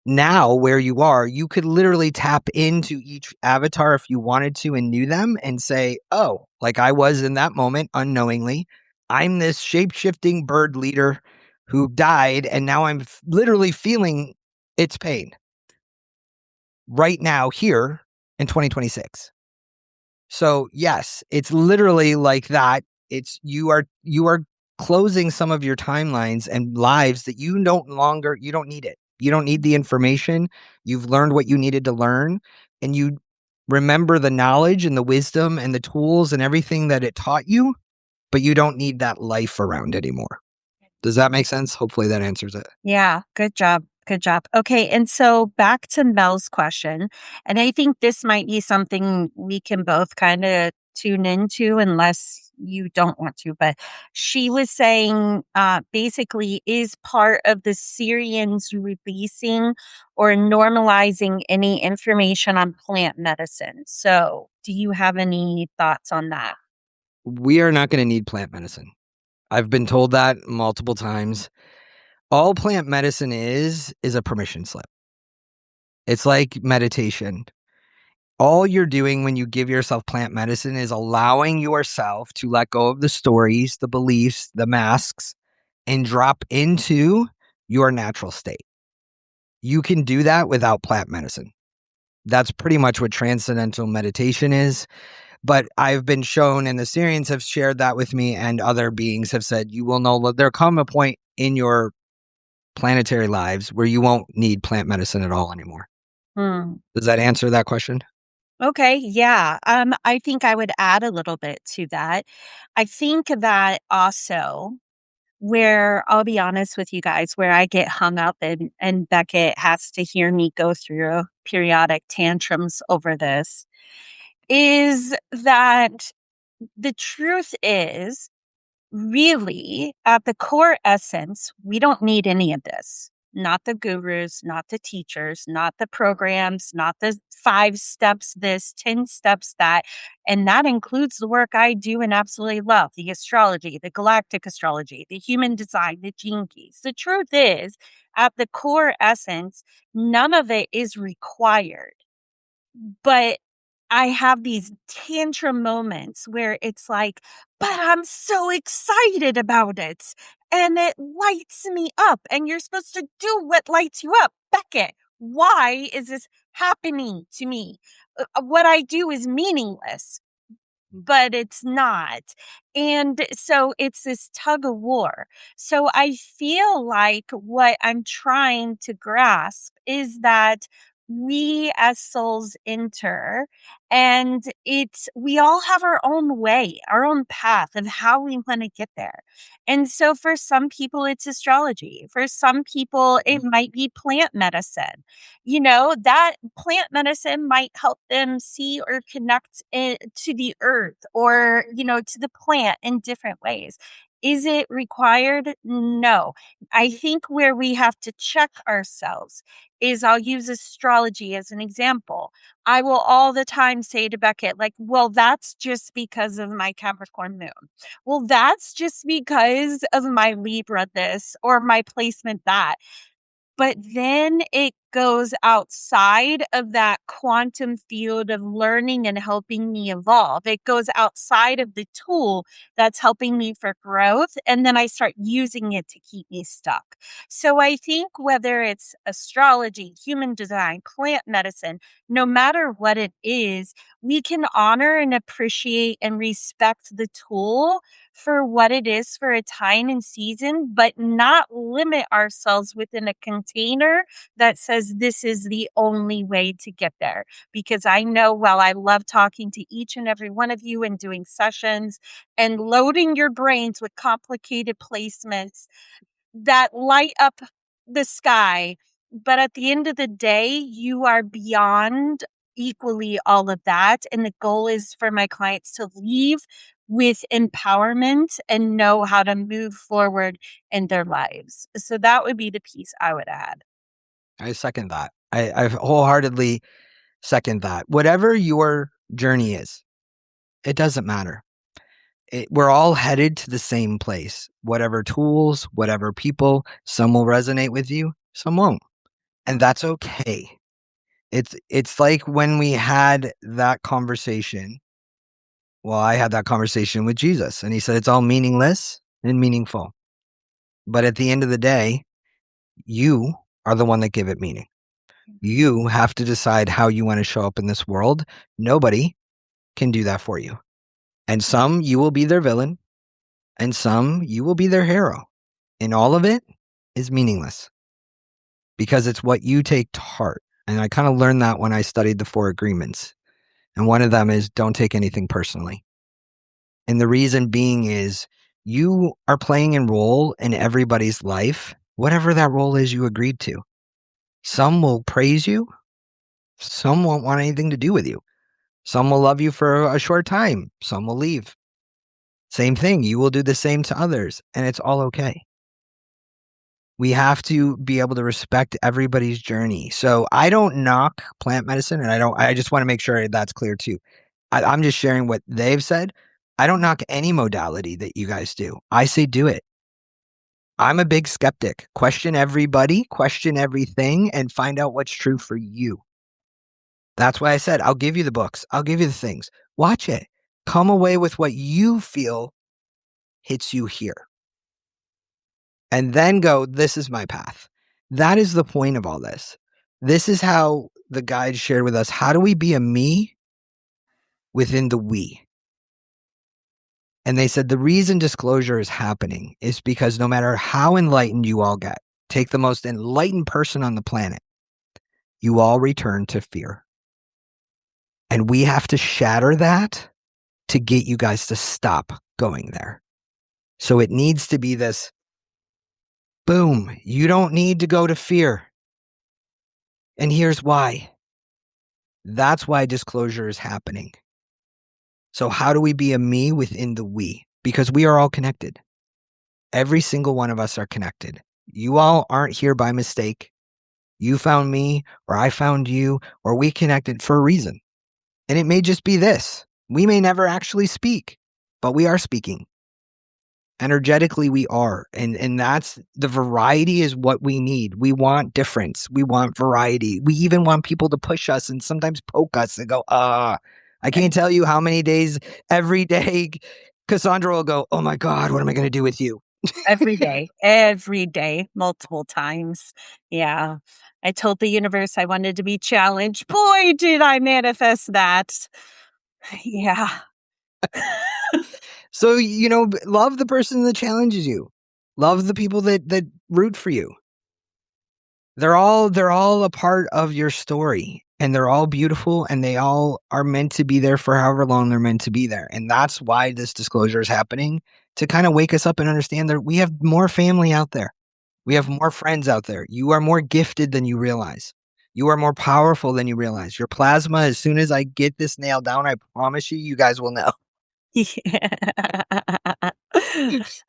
Now, where you are, you could literally tap into each avatar if you wanted to and knew them and say, oh, like I was in that moment unknowingly, I'm this shape-shifting bird leader who died, and now I'm literally feeling its pain right now here in 2026. So yes, it's literally like that. It's you are closing some of your timelines and lives that you don't need it. You don't need the information. You've learned what you needed to learn, and you remember the knowledge and the wisdom and the tools and everything that it taught you, but you don't need that life around anymore. Does that make sense? Hopefully that answers it. Yeah, good job. Good job. Okay, and so back to Mel's question, and I think this might be something we can both kind of tune into unless you don't want to, but she was saying basically is part of the Syrians releasing or normalizing any information on plant medicine. So do you have any thoughts on that? We are not going to need plant medicine. I've been told that multiple times. All plant medicine is a permission slip. It's like meditation. All you're doing when you give yourself plant medicine is allowing yourself to let go of the stories, the beliefs, the masks, and drop into your natural state. You can do that without plant medicine. That's pretty much what transcendental meditation is. But I've been shown, and the Sirians have shared that with me, and other beings have said, you will know there'll come a point in your planetary lives where you won't need plant medicine at all anymore. Hmm. Does that answer that question? Okay, yeah. I think I would add a little bit to that. I think that also where I'll be honest with you guys, where I get hung up and Beckett has to hear me go through periodic tantrums over this is that the truth is really, at the core essence, we don't need any of this. Not the gurus, not the teachers, not the programs, not the 5 steps this, 10 steps that. And that includes the work I do and absolutely love the astrology, the galactic astrology, the human design, the gene keys. The truth is, at the core essence, none of it is required. But I have these tantrum moments where it's like, but I'm so excited about it. And it lights me up. And you're supposed to do what lights you up. Beckett, why is this happening to me? What I do is meaningless, but it's not. And so it's this tug of war. So I feel like what I'm trying to grasp is that we as souls enter, and we all have our own way, our own path of how we want to get there. And so for some people it's astrology, for some people it might be plant medicine. That plant medicine might help them see or connect to the earth, or, to the plant in different ways. Is it required? No. I think where we have to check ourselves is, I'll use astrology as an example. I will all the time say to Beckett, like, well, that's just because of my Capricorn moon. Well, that's just because of my Libra this or my placement that. But then it goes outside of that quantum field of learning and helping me evolve. It goes outside of the tool that's helping me for growth. And then I start using it to keep me stuck. So I think whether it's astrology, human design, plant medicine, no matter what it is, we can honor and appreciate and respect the tool for what it is for a time and season, but not limit ourselves within a container that says this is the only way to get there. Because I know, while I love talking to each and every one of you and doing sessions and loading your brains with complicated placements that light up the sky, but at the end of the day, you are beyond equally all of that. And the goal is for my clients to leave with empowerment and know how to move forward in their lives. So that would be the piece I would add. I second that. I wholeheartedly second that. Whatever your journey is, it doesn't matter. We're all headed to the same place. Whatever tools, whatever people, some will resonate with you, some won't. And that's okay. It's like when we had that conversation. Well, I had that conversation with Jesus, and he said it's all meaningless and meaningful. But at the end of the day, you are the one that give it meaning. You have to decide how you want to show up in this world. Nobody can do that for you. And some you will be their villain, and some you will be their hero. And all of it is meaningless because it's what you take to heart. And I kind of learned that when I studied the 4 agreements. And one of them is don't take anything personally. And the reason being is you are playing a role in everybody's life, whatever that role is you agreed to. Some will praise you. Some won't want anything to do with you. Some will love you for a short time. Some will leave. Same thing. You will do the same to others, and it's all okay. We have to be able to respect everybody's journey. So I don't knock plant medicine, and I just want to make sure that's clear too. I'm just sharing what they've said. I don't knock any modality that you guys do. I say do it. I'm a big skeptic. Question everybody, question everything, and find out what's true for you. That's why I said, I'll give you the books. I'll give you the things. Watch it. Come away with what you feel hits you here. And then go, this is my path. That is the point of all this. This is how the guide shared with us. How do we be a me within the we? And they said the reason disclosure is happening is because no matter how enlightened you all get, take the most enlightened person on the planet, you all return to fear. And we have to shatter that to get you guys to stop going there. So it needs to be this, boom, you don't need to go to fear. And here's why. That's why disclosure is happening. So how do we be a me within the we? Because we are all connected. Every single one of us are connected. You all aren't here by mistake. You found me, or I found you, or we connected for a reason. And it may just be this. We may never actually speak, but we are speaking. Energetically, we are. And that's the variety is what we need. We want difference. We want variety. We even want people to push us and sometimes poke us and go, I can't tell you how many days every day Cassandra will go, oh my God, what am I going to do with you? every day, multiple times. Yeah. I told the universe I wanted to be challenged. Boy, did I manifest that. Yeah. So, love the person that challenges you. Love the people that root for you. They're all a part of your story, and they're all beautiful, and they all are meant to be there for however long they're meant to be there. And that's why this disclosure is happening, to kind of wake us up and understand that we have more family out there. We have more friends out there. You are more gifted than you realize. You are more powerful than you realize. Your plasma, as soon as I get this nailed down, I promise you guys will know. Yeah.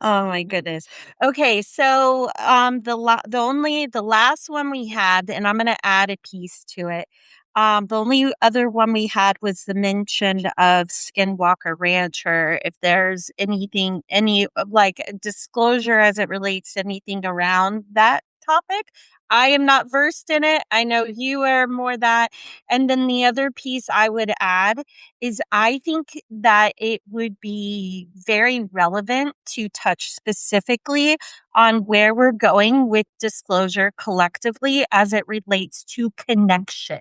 Oh my goodness. Okay, so the last one we had, and I'm gonna add a piece to it. The only other one we had was the mention of Skinwalker Ranch, or if there's anything, any like disclosure as it relates to anything around that topic. I am not versed in it. I know you are more that. And then the other piece I would add is I think that it would be very relevant to touch specifically on where we're going with disclosure collectively as it relates to connection.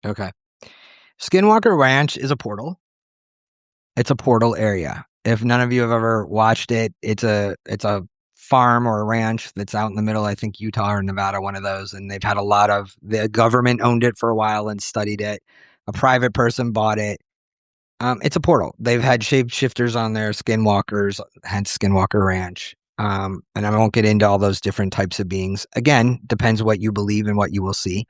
Okay. Skinwalker Ranch is a portal. It's a portal area. If none of you have ever watched it, it's a farm or a ranch that's out in the middle, I think Utah or Nevada, one of those, and they've had the government owned it for a while and studied it. A private person bought it. It's a portal. They've had shapeshifters on there, skinwalkers, hence Skinwalker Ranch. And I won't get into all those different types of beings. Again, depends what you believe and what you will see.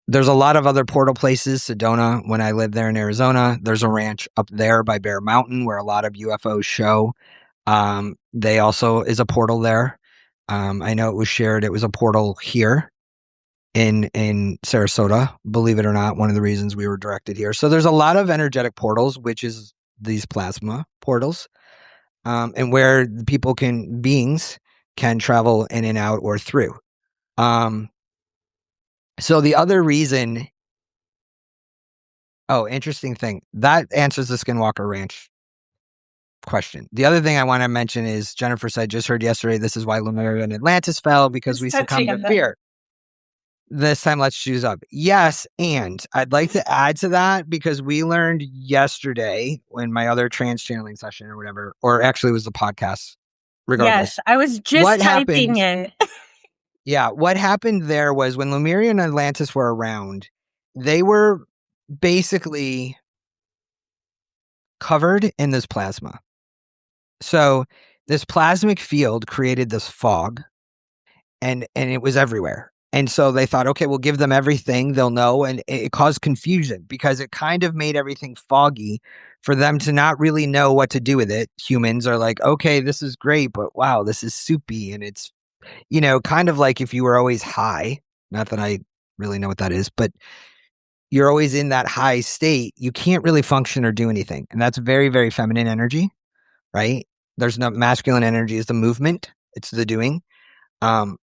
There's a lot of other portal places. Sedona, when I lived there in Arizona, there's a ranch up there by Bear Mountain where a lot of UFOs show. They also is a portal there. I know it was shared. It was a portal here in Sarasota, believe it or not, one of the reasons we were directed here. So there's a lot of energetic portals, which is these plasma portals, and where beings can travel in and out or through. So the other reason, interesting thing, that answers the Skinwalker Ranch question. The other thing I want to mention is Jennifer said, just heard yesterday, this is why Lemuria and Atlantis fell, because we succumbed to fear. This time, let's choose up. Yes, and I'd like to add to that because we learned yesterday in my other trans channeling session or whatever, or actually it was the podcast, regardless. Yes, I was just typing it. Yeah, what happened there was when Lemuria and Atlantis were around, they were basically covered in this plasma. So this plasmic field created this fog, and it was everywhere. And so they thought, okay, we'll give them everything, they'll know. And it caused confusion because it kind of made everything foggy for them to not really know what to do with it. Humans are like, okay, this is great, but wow, this is soupy. And it's, kind of like if you were always high, not that I really know what that is, but you're always in that high state, you can't really function or do anything. And that's very, very feminine energy, right? There's no masculine energy is the movement, it's the doing.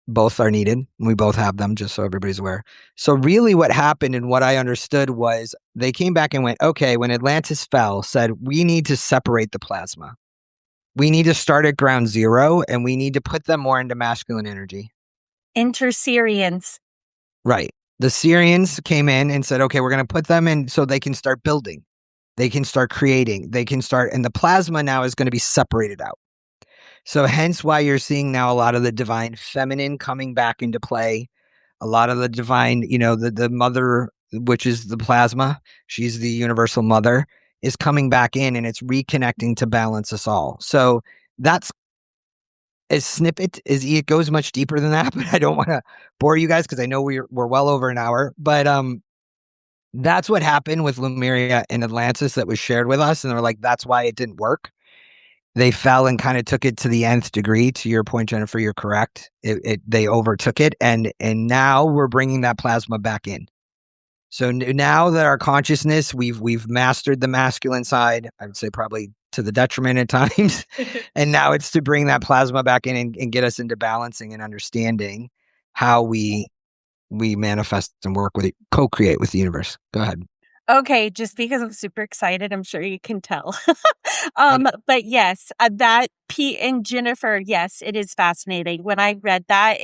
Both are needed. We both have them, just so everybody's aware. So really what happened and what I understood was they came back and went, okay, when Atlantis fell, said, we need to separate the plasma. We need to start at ground zero and we need to put them more into masculine energy. Sirians. Right. The Sirians came in and said, okay, we're going to put them in so they can start building. They can start creating. And the plasma now is going to be separated out. So hence why you're seeing now a lot of the divine feminine coming back into play. A lot of the divine, the mother, which is the plasma, she's the universal mother, is coming back in and it's reconnecting to balance us all. So that's a snippet. It goes much deeper than that, but I don't want to bore you guys because I know we're well over an hour. But that's what happened with Lemuria and Atlantis that was shared with us. And they're like, that's why it didn't work. They fell and kind of took it to the nth degree. To your point, Jennifer, you're correct. They overtook it, and now we're bringing that plasma back in. So now that our consciousness, we've mastered the masculine side, I would say probably to the detriment at times, and now it's to bring that plasma back in and get us into balancing and understanding how we manifest and work with it, co-create with the universe. Go ahead. Okay, just because I'm super excited, I'm sure you can tell. I, But yes, that Pete and Jennifer, yes, it is fascinating. When I read that,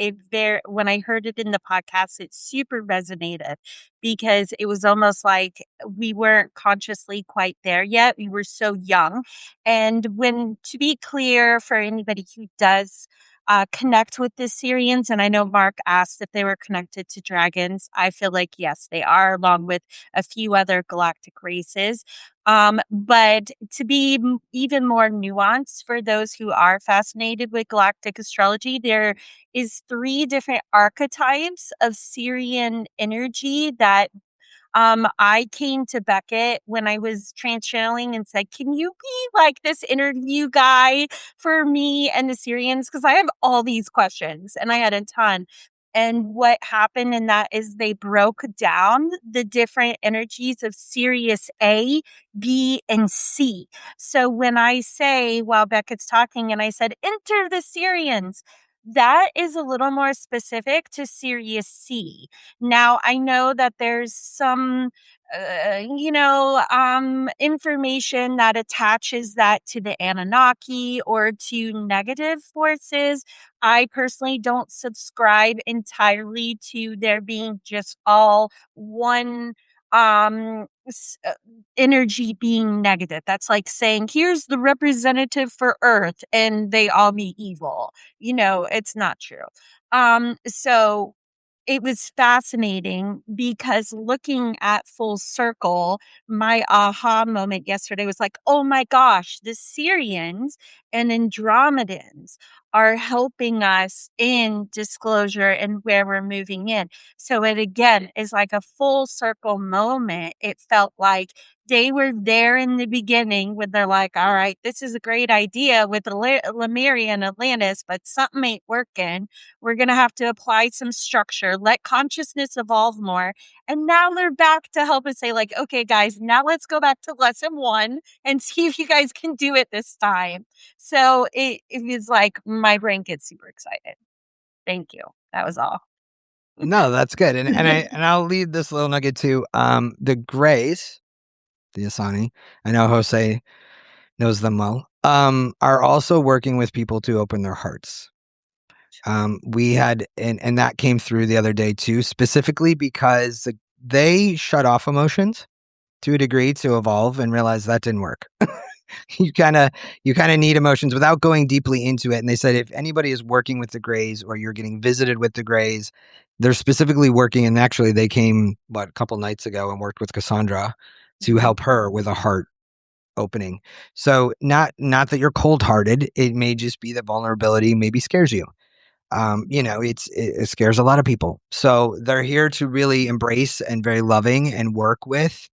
when I heard it in the podcast, it super resonated because it was almost like we weren't consciously quite there yet. We were so young. And to be clear for anybody who does connect with the Sirians, and I know Mark asked if they were connected to dragons. I feel like yes, they are, along with a few other galactic races. But to be even more nuanced for those who are fascinated with galactic astrology, there is three different archetypes of Sirian energy that I came to Beckett when I was trans channeling and said, "Can you be like this interview guy for me and the Syrians? Because I have all these questions." And I had a ton. And what happened in that is they broke down the different energies of Sirius A, B, and C. So when I say, while Beckett's talking, and I said, "Enter the Syrians," that is a little more specific to Sirius C. Now, I know that there's some, information that attaches that to the Anunnaki or to negative forces. I personally don't subscribe entirely to there being just all one energy being negative. That's like saying, here's the representative for Earth, and they all be evil. It's not true. So it was fascinating because looking at full circle, my aha moment yesterday was like, oh my gosh, the Syrians and Andromedans are helping us in disclosure and where we're moving in. So it again is like a full circle moment. It felt like they were there in the beginning when they're like, all right, this is a great idea with Lemuria and Atlantis, but something ain't working. We're going to have to apply some structure, let consciousness evolve more. And now they're back to help us say, like, okay, guys, now let's go back to lesson one and see if you guys can do it this time. So it was like my brain gets super excited. Thank you. That was all. no, that's good. I'll leave this little nugget too. The Greys, the Asani, I know Jose knows them well, are also working with people to open their hearts. We had, and that came through the other day too, specifically because they shut off emotions to a degree to evolve and realize that didn't work. you kind of need emotions without going deeply into it. And they said if anybody is working with the Greys or you're getting visited with the Greys, they're specifically working. And actually, they came a couple nights ago and worked with Cassandra to help her with a heart opening. So not that you're cold hearted. It may just be that vulnerability maybe scares you. It scares a lot of people. So they're here to really embrace and very loving and work with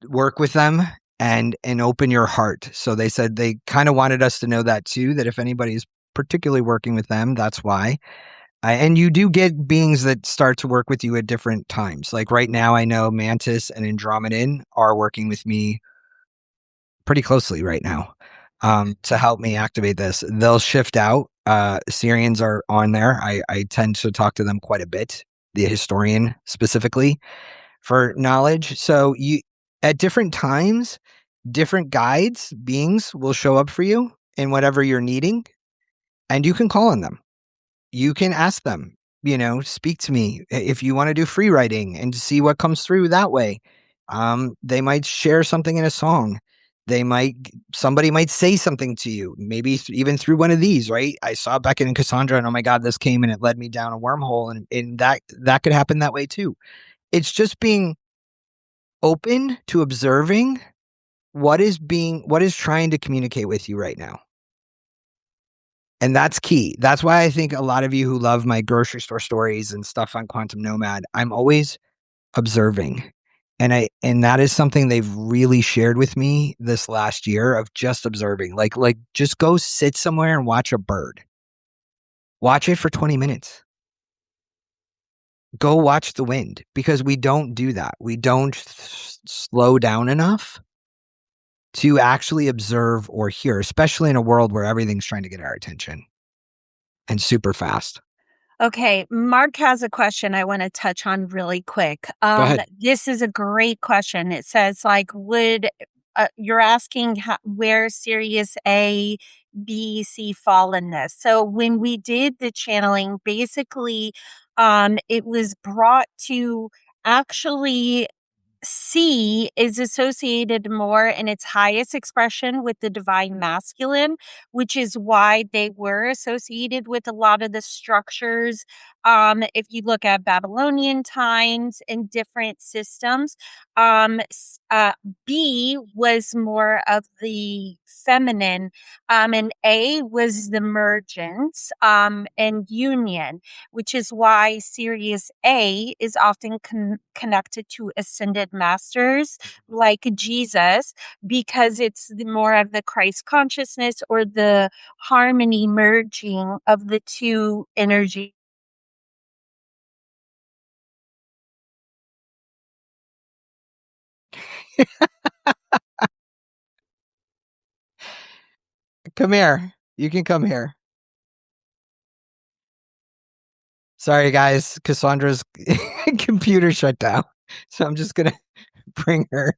them and open your heart. So they said they kind of wanted us to know that too, that if anybody's particularly working with them, that's why. And you do get beings that start to work with you at different times. Like right now, I know Mantis and Andromedan are working with me pretty closely right now to help me activate this. They'll shift out. Sirians are on there. I tend to talk to them quite a bit, the historian specifically for knowledge. So you at different times, different guides, beings will show up for you in whatever you're needing, and you can call on them. You can ask them, speak to me if you want to do free writing and see what comes through that way. They might share something in a song. Somebody might say something to you, maybe even through one of these, right? I saw Beckett and Cassandra, and oh my God, this came and it led me down a wormhole, and that could happen that way too. It's just being open to observing what is trying to communicate with you right now. And that's key. That's why I think a lot of you who love my grocery store stories and stuff on Quantum Nomad, I'm always observing. And that is something they've really shared with me this last year of just observing. Like just go sit somewhere and watch a bird. Watch it for 20 minutes. Go watch the wind, because we don't do that. We don't slow down enough to actually observe or hear, especially in a world where everything's trying to get our attention and super fast. Okay, Mark has a question I want to touch on really quick. Go ahead. This is a great question. It says, like, would you're asking where Sirius A, B, C fall in this? So when we did the channeling, basically, it was brought to actually C is associated more in its highest expression with the divine masculine, which is why they were associated with a lot of the structures. If you look at Babylonian times and different systems, B was more of the feminine, and A was the mergence and union, which is why Sirius A is often connected to ascended masters like Jesus, because it's more of the Christ consciousness or the harmony merging of the two energies. Come here. You can come here. Sorry, guys. Cassandra's computer shut down. So I'm just going to bring her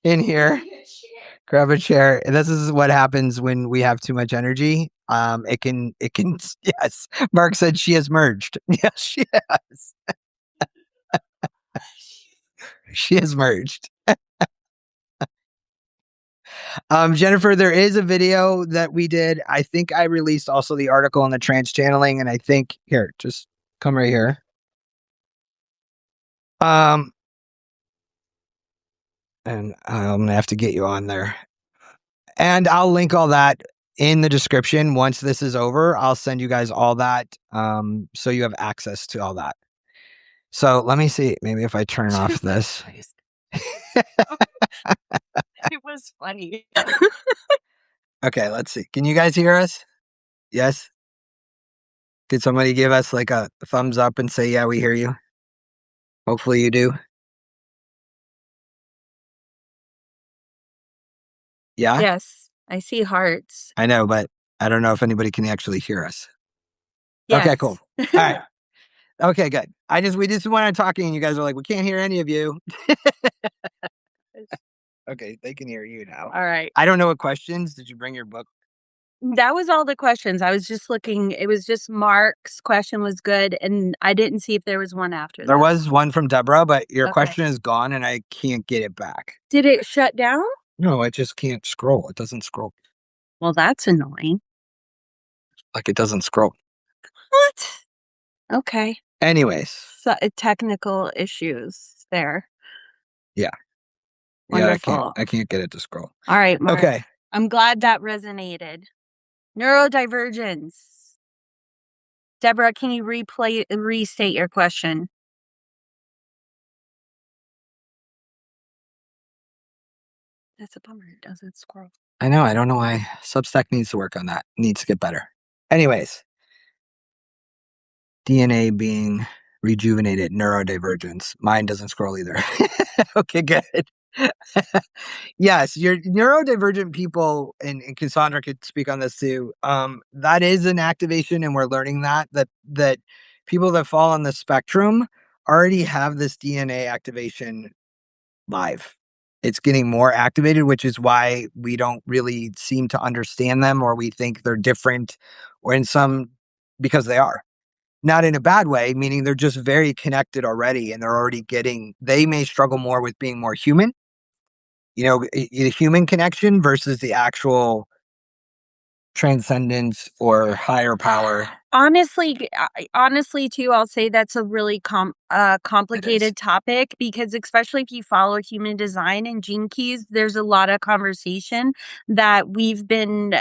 in here. Grab a chair. And this is what happens when we have too much energy. It can, yes. Mark said she has merged. Yes, she has. She has merged. Jennifer, there is a video that we did. I think I released also the article on the trans channeling, and I think here, just come right here. And I'm gonna have to get you on there, and I'll link all that in the description. Once this is over, I'll send you guys all that, so you have access to all that. So let me see, maybe if I turn off this. It was funny. Okay, let's see. Can you guys hear us? Yes? Did somebody give us like a thumbs up and say, yeah, we hear you? Hopefully you do. Yeah? Yes, I see hearts. I know, but I don't know if anybody can actually hear us. Yes. Okay, cool. All right. Okay, good. We just wanted talking and you guys are like, we can't hear any of you. Okay, they can hear you now. All right. I don't know what questions. Did you bring your book? That was all the questions. I was just looking. It was just Mark's question was good, and I didn't see if there was one after There that. was one from Deborah, but your Okay. question is gone and I can't get it back. Did it shut down? No, I just can't scroll. It doesn't scroll. Well, that's annoying. Like it doesn't scroll. What? Okay. Anyways. So, technical issues there. Yeah. Wonderful. Yeah, I can't get it to scroll. All right, Mark. Okay. I'm glad that resonated. Neurodivergence. Deborah, can you restate your question? That's a bummer. It doesn't scroll. I know. I don't know why. Substack needs to work on that. Needs to get better. Anyways. DNA being rejuvenated, neurodivergence. Mine doesn't scroll either. Okay, good. Yes, your neurodivergent people, and Cassandra could speak on this too. That is an activation, and we're learning that people that fall on the spectrum already have this DNA activation live. It's getting more activated, which is why we don't really seem to understand them, or we think they're different, or in some, because they are. Not in a bad way, meaning they're just very connected already, and they may struggle more with being more human, the human connection versus the actual transcendence or higher power. Honestly, too, I'll say that's a really complicated topic, because especially if you follow human design and gene keys, there's a lot of conversation that we've been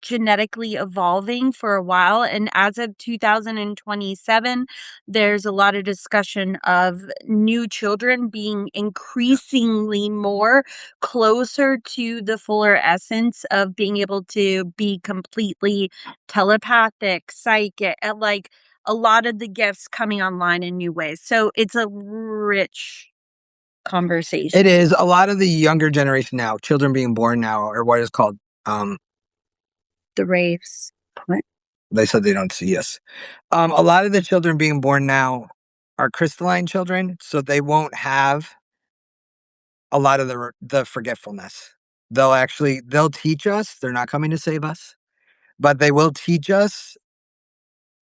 genetically evolving for a while. And as of 2027, there's a lot of discussion of new children being increasingly more closer to the fuller essence of being able to be completely telepathic, psychic, and like a lot of the gifts coming online in new ways. So it's a rich conversation. It is. A lot of the younger generation now, children being born now, or what is called The raves. What? They said they don't see us. A lot of the children being born now are crystalline children, so they won't have a lot of the forgetfulness. They'll teach us. They're not coming to save us, but they will teach us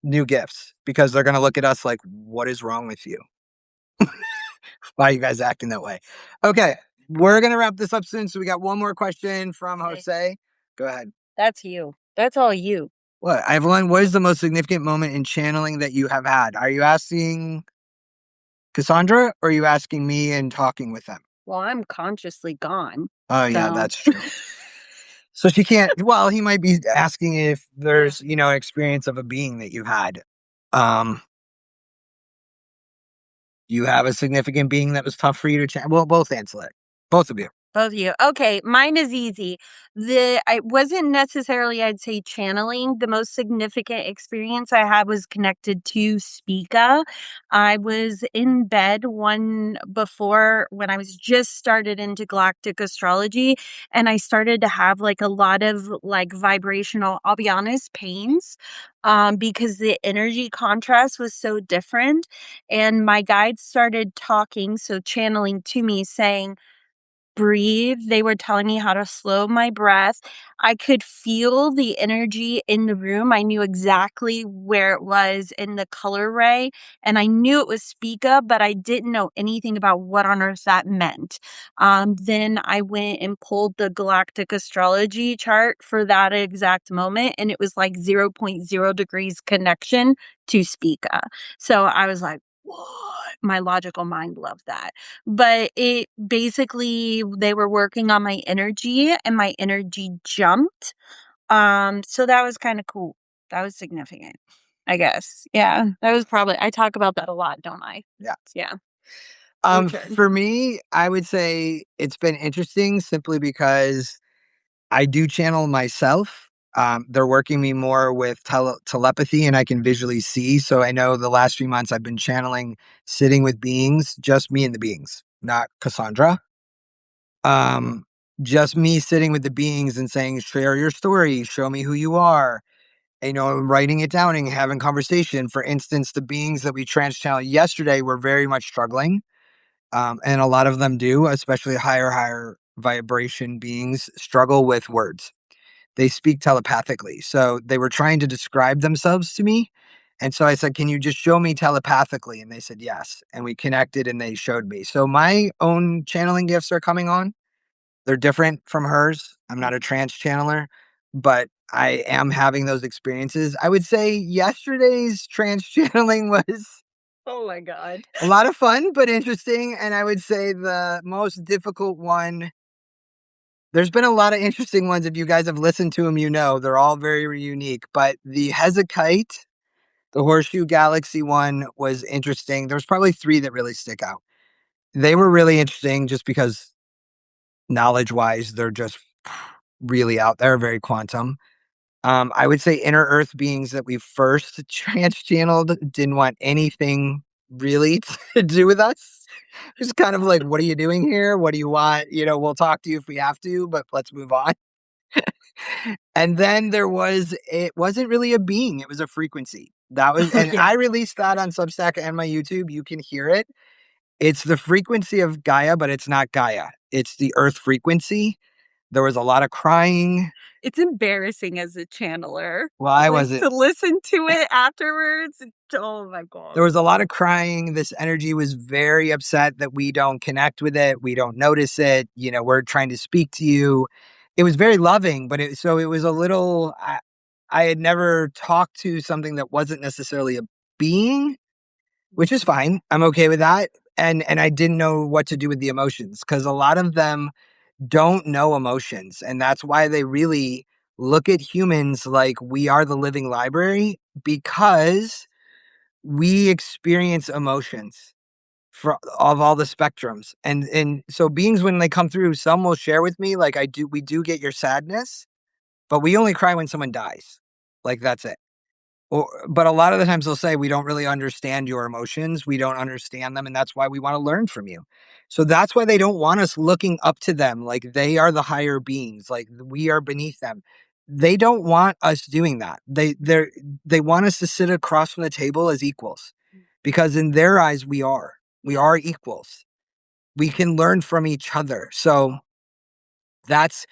new gifts because they're going to look at us like, what is wrong with you? Why are you guys acting that way? Okay, we're going to wrap this up soon. So we got one more question from Jose. Go ahead. That's you. That's all you. What? I have one. What is the most significant moment in channeling that you have had? Are you asking Cassandra or are you asking me and talking with them? Well, I'm consciously gone. Oh, yeah, that's true. So she can't, well, he might be asking if there's, experience of a being that you had. Um, you have a significant being that was tough for you to channel? Well, both answer it. Both of you. Both of you. Okay, mine is easy. I wasn't necessarily, I'd say, channeling. The most significant experience I had was connected to Spica. I was in bed one before when I was just started into Galactic Astrology, and I started to have like a lot of like vibrational, I'll be honest, pains. Because the energy contrast was so different. And my guides started talking, so channeling to me, saying, breathe. They were telling me how to slow my breath. I could feel the energy in the room. I knew exactly where it was in the color ray, and I knew it was Spica, but I didn't know anything about what on earth that meant. Then I went and pulled the galactic astrology chart for that exact moment, and it was like zero point 0.0 degrees connection to Spica. So I was like, what? My logical mind loved that. But it basically, they were working on my energy and my energy jumped. So that was kind of cool. That was significant, I guess. Yeah. That was probably, I talk about that a lot, don't I? Yeah. Yeah. Your turn. For me, I would say it's been interesting simply because I do channel myself. They're working me more with telepathy and I can visually see. So I know the last few months I've been channeling, sitting with beings, just me and the beings, not Cassandra. Um, just me sitting with the beings and saying, share your story, show me who you are. Writing it down and having conversation. For instance, the beings that we trans channeled yesterday were very much struggling. And a lot of them do, especially higher vibration beings struggle with words. They speak telepathically. So they were trying to describe themselves to me. And so I said, can you just show me telepathically? And they said, yes. And we connected and they showed me. So my own channeling gifts are coming on. They're different from hers. I'm not a trance channeler, but I am having those experiences. I would say yesterday's trance channeling was Oh my God. a lot of fun, but interesting. And I would say the most difficult one, there's been a lot of interesting ones. If you guys have listened to them, they're all very unique. But the Hezekiah, the Horseshoe Galaxy one was interesting. There's probably 3 that really stick out. They were really interesting just because knowledge wise, they're just really out there, very quantum. I would say inner earth beings that we first trans channeled didn't want anything really to do with us. It's kind of like, what are you doing here? What do you want? We'll talk to you if we have to, but let's move on. And then it wasn't really a being, it was a frequency. That was, and Yeah. I released that on Substack and my YouTube. You can hear it. It's the frequency of Gaia, but it's not Gaia. It's the earth frequency. There was a lot of crying. It's embarrassing as a channeler. Well, I Like wasn't. to listen to it afterwards. Oh my God. There was a lot of crying. This energy was very upset that we don't connect with it. We don't notice it. We're trying to speak to you. It was very loving, but it was a little, I had never talked to something that wasn't necessarily a being, which is fine. I'm okay with that. And I didn't know what to do with the emotions because a lot of them don't know emotions. And that's why they really look at humans like we are the living library because we experience emotions of all the spectrums. And so beings, when they come through, some will share with me, like we do get your sadness, but we only cry when someone dies. Like that's it. But a lot of the times they'll say, we don't really understand your emotions. We don't understand them. And that's why we want to learn from you. So that's why they don't want us looking up to them. Like they are the higher beings. Like we are beneath them. they don't want us doing that. They want us to sit across from the table as equals, because in their eyes we are equals. We can learn from each other. So that's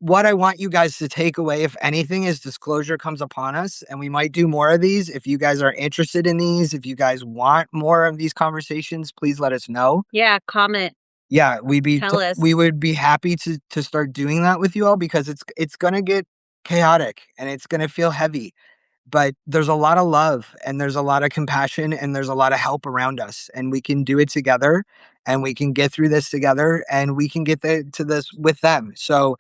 what I want you guys to take away. If anything, is disclosure comes upon us, and we might do more of these. If you guys are interested in these, if you guys want more of these conversations, please let us know. Yeah, comment. Yeah, Tell us. we would be happy to start doing that with you all, because it's gonna get chaotic and it's gonna feel heavy. But there's a lot of love and there's a lot of compassion and there's a lot of help around us, and we can do it together, and we can get through this together, and we can get to this with them. So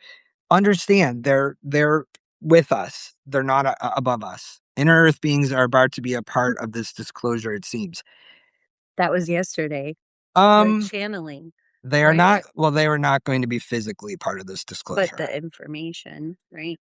understand, they're with us. They're not above us. Inner Earth beings are about to be a part of this disclosure, it seems. That was yesterday. The channeling. They are right? not, well, they were not going to be physically part of this disclosure. But the information, right?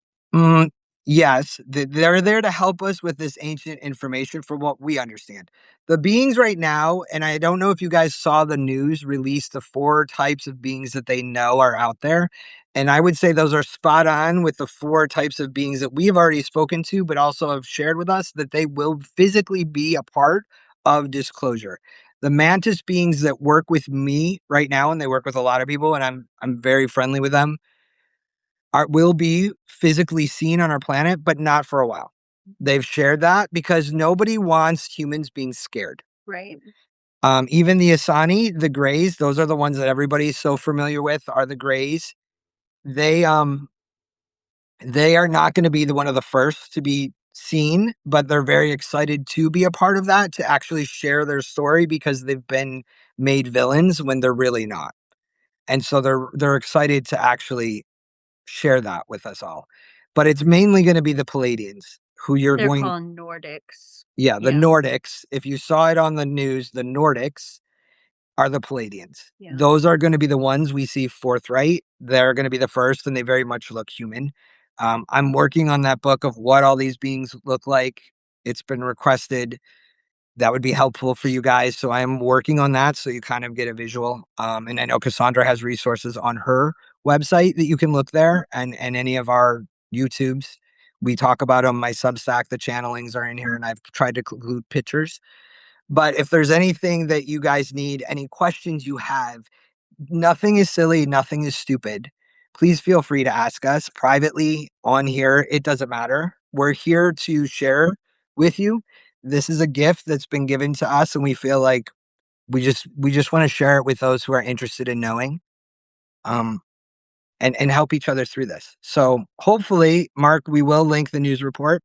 Yes, they're there to help us with this ancient information for what we understand. The beings right now, and I don't know if you guys saw the news release the 4 types of beings that they know are out there. And I would say those are spot on with the 4 types of beings that we've already spoken to, but also have shared with us that they will physically be a part of disclosure. The mantis beings that work with me right now, and they work with a lot of people, and I'm very friendly with them, will be physically seen on our planet, but not for a while. They've shared that because nobody wants humans being scared. Right. Even the Asani, the Greys, those are the ones that everybody's so familiar with, are the Greys. They are not going to be one of the first to be seen, but they're very excited to be a part of that, to actually share their story, because they've been made villains when they're really not. And so they're excited to actually share that with us all. But it's mainly going to be the Pleiadians, who They're called Nordics. Yeah, the Nordics. If you saw it on the news, the Nordics are the Pleiadians. Yeah. Those are going to be the ones we see forthright. They're going to be the first, and they very much look human. I'm working on that book of what all these beings look like. It's been requested. That would be helpful for you guys. So I'm working on that, so you kind of get a visual. And I know Cassandra has resources on her website that you can look there, and any of our YouTubes. We talk about them. My Substack, the channelings are in here, and I've tried to include pictures. But if there's anything that you guys need, any questions you have, nothing is silly, nothing is stupid. Please feel free to ask us privately on here. It doesn't matter. We're here to share with you. This is a gift that's been given to us, and we feel like we just want to share it with those who are interested in knowing, and help each other through this. So hopefully, Mark, we will link the news report.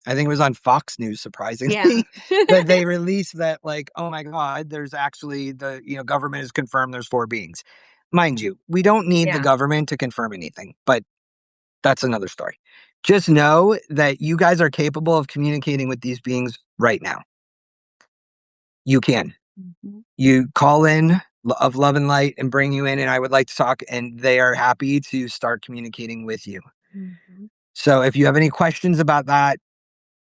I think it was on Fox News, surprisingly, that they released that, like, oh my God, there's actually government has confirmed there's 4 beings. Mind you, we don't need the government to confirm anything, but that's another story. Just know that you guys are capable of communicating with these beings right now. You can. Mm-hmm. You call in of love and light and bring you in, and I would like to talk, and they are happy to start communicating with you. Mm-hmm. So if you have any questions about that,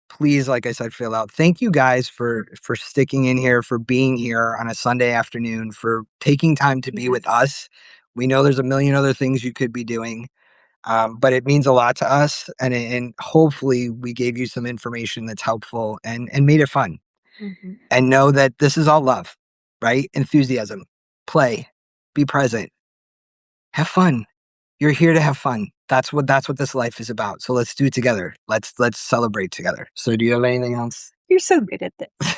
please, like I said, fill out. Thank you guys for sticking in here, for being here on a Sunday afternoon, for taking time to be with us. We know there's a million other things you could be doing, but it means a lot to us. And hopefully we gave you some information that's helpful and made it fun. Mm-hmm. And know that this is all love, right? Enthusiasm, play, be present, have fun. You're here to have fun. That's what this life is about. So let's do it together. Let's celebrate together. So do you have anything else? You're so good at this.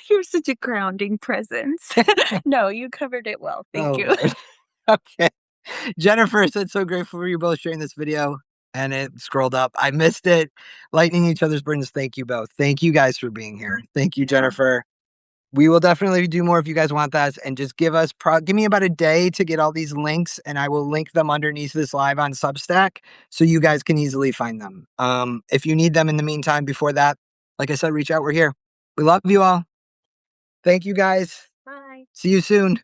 You're such a grounding presence. No, you covered it well. Thank you. Lord. Okay. Jennifer said, so grateful for you both sharing this video. And it scrolled up. I missed it. Lightening each other's burdens. Thank you both. Thank you guys for being here. Thank you, Jennifer. We will definitely do more if you guys want that, and just give me about a day to get all these links, and I will link them underneath this live on Substack so you guys can easily find them. If you need them in the meantime, before that, like I said, reach out. We're here. We love you all. Thank you guys. Bye. See you soon.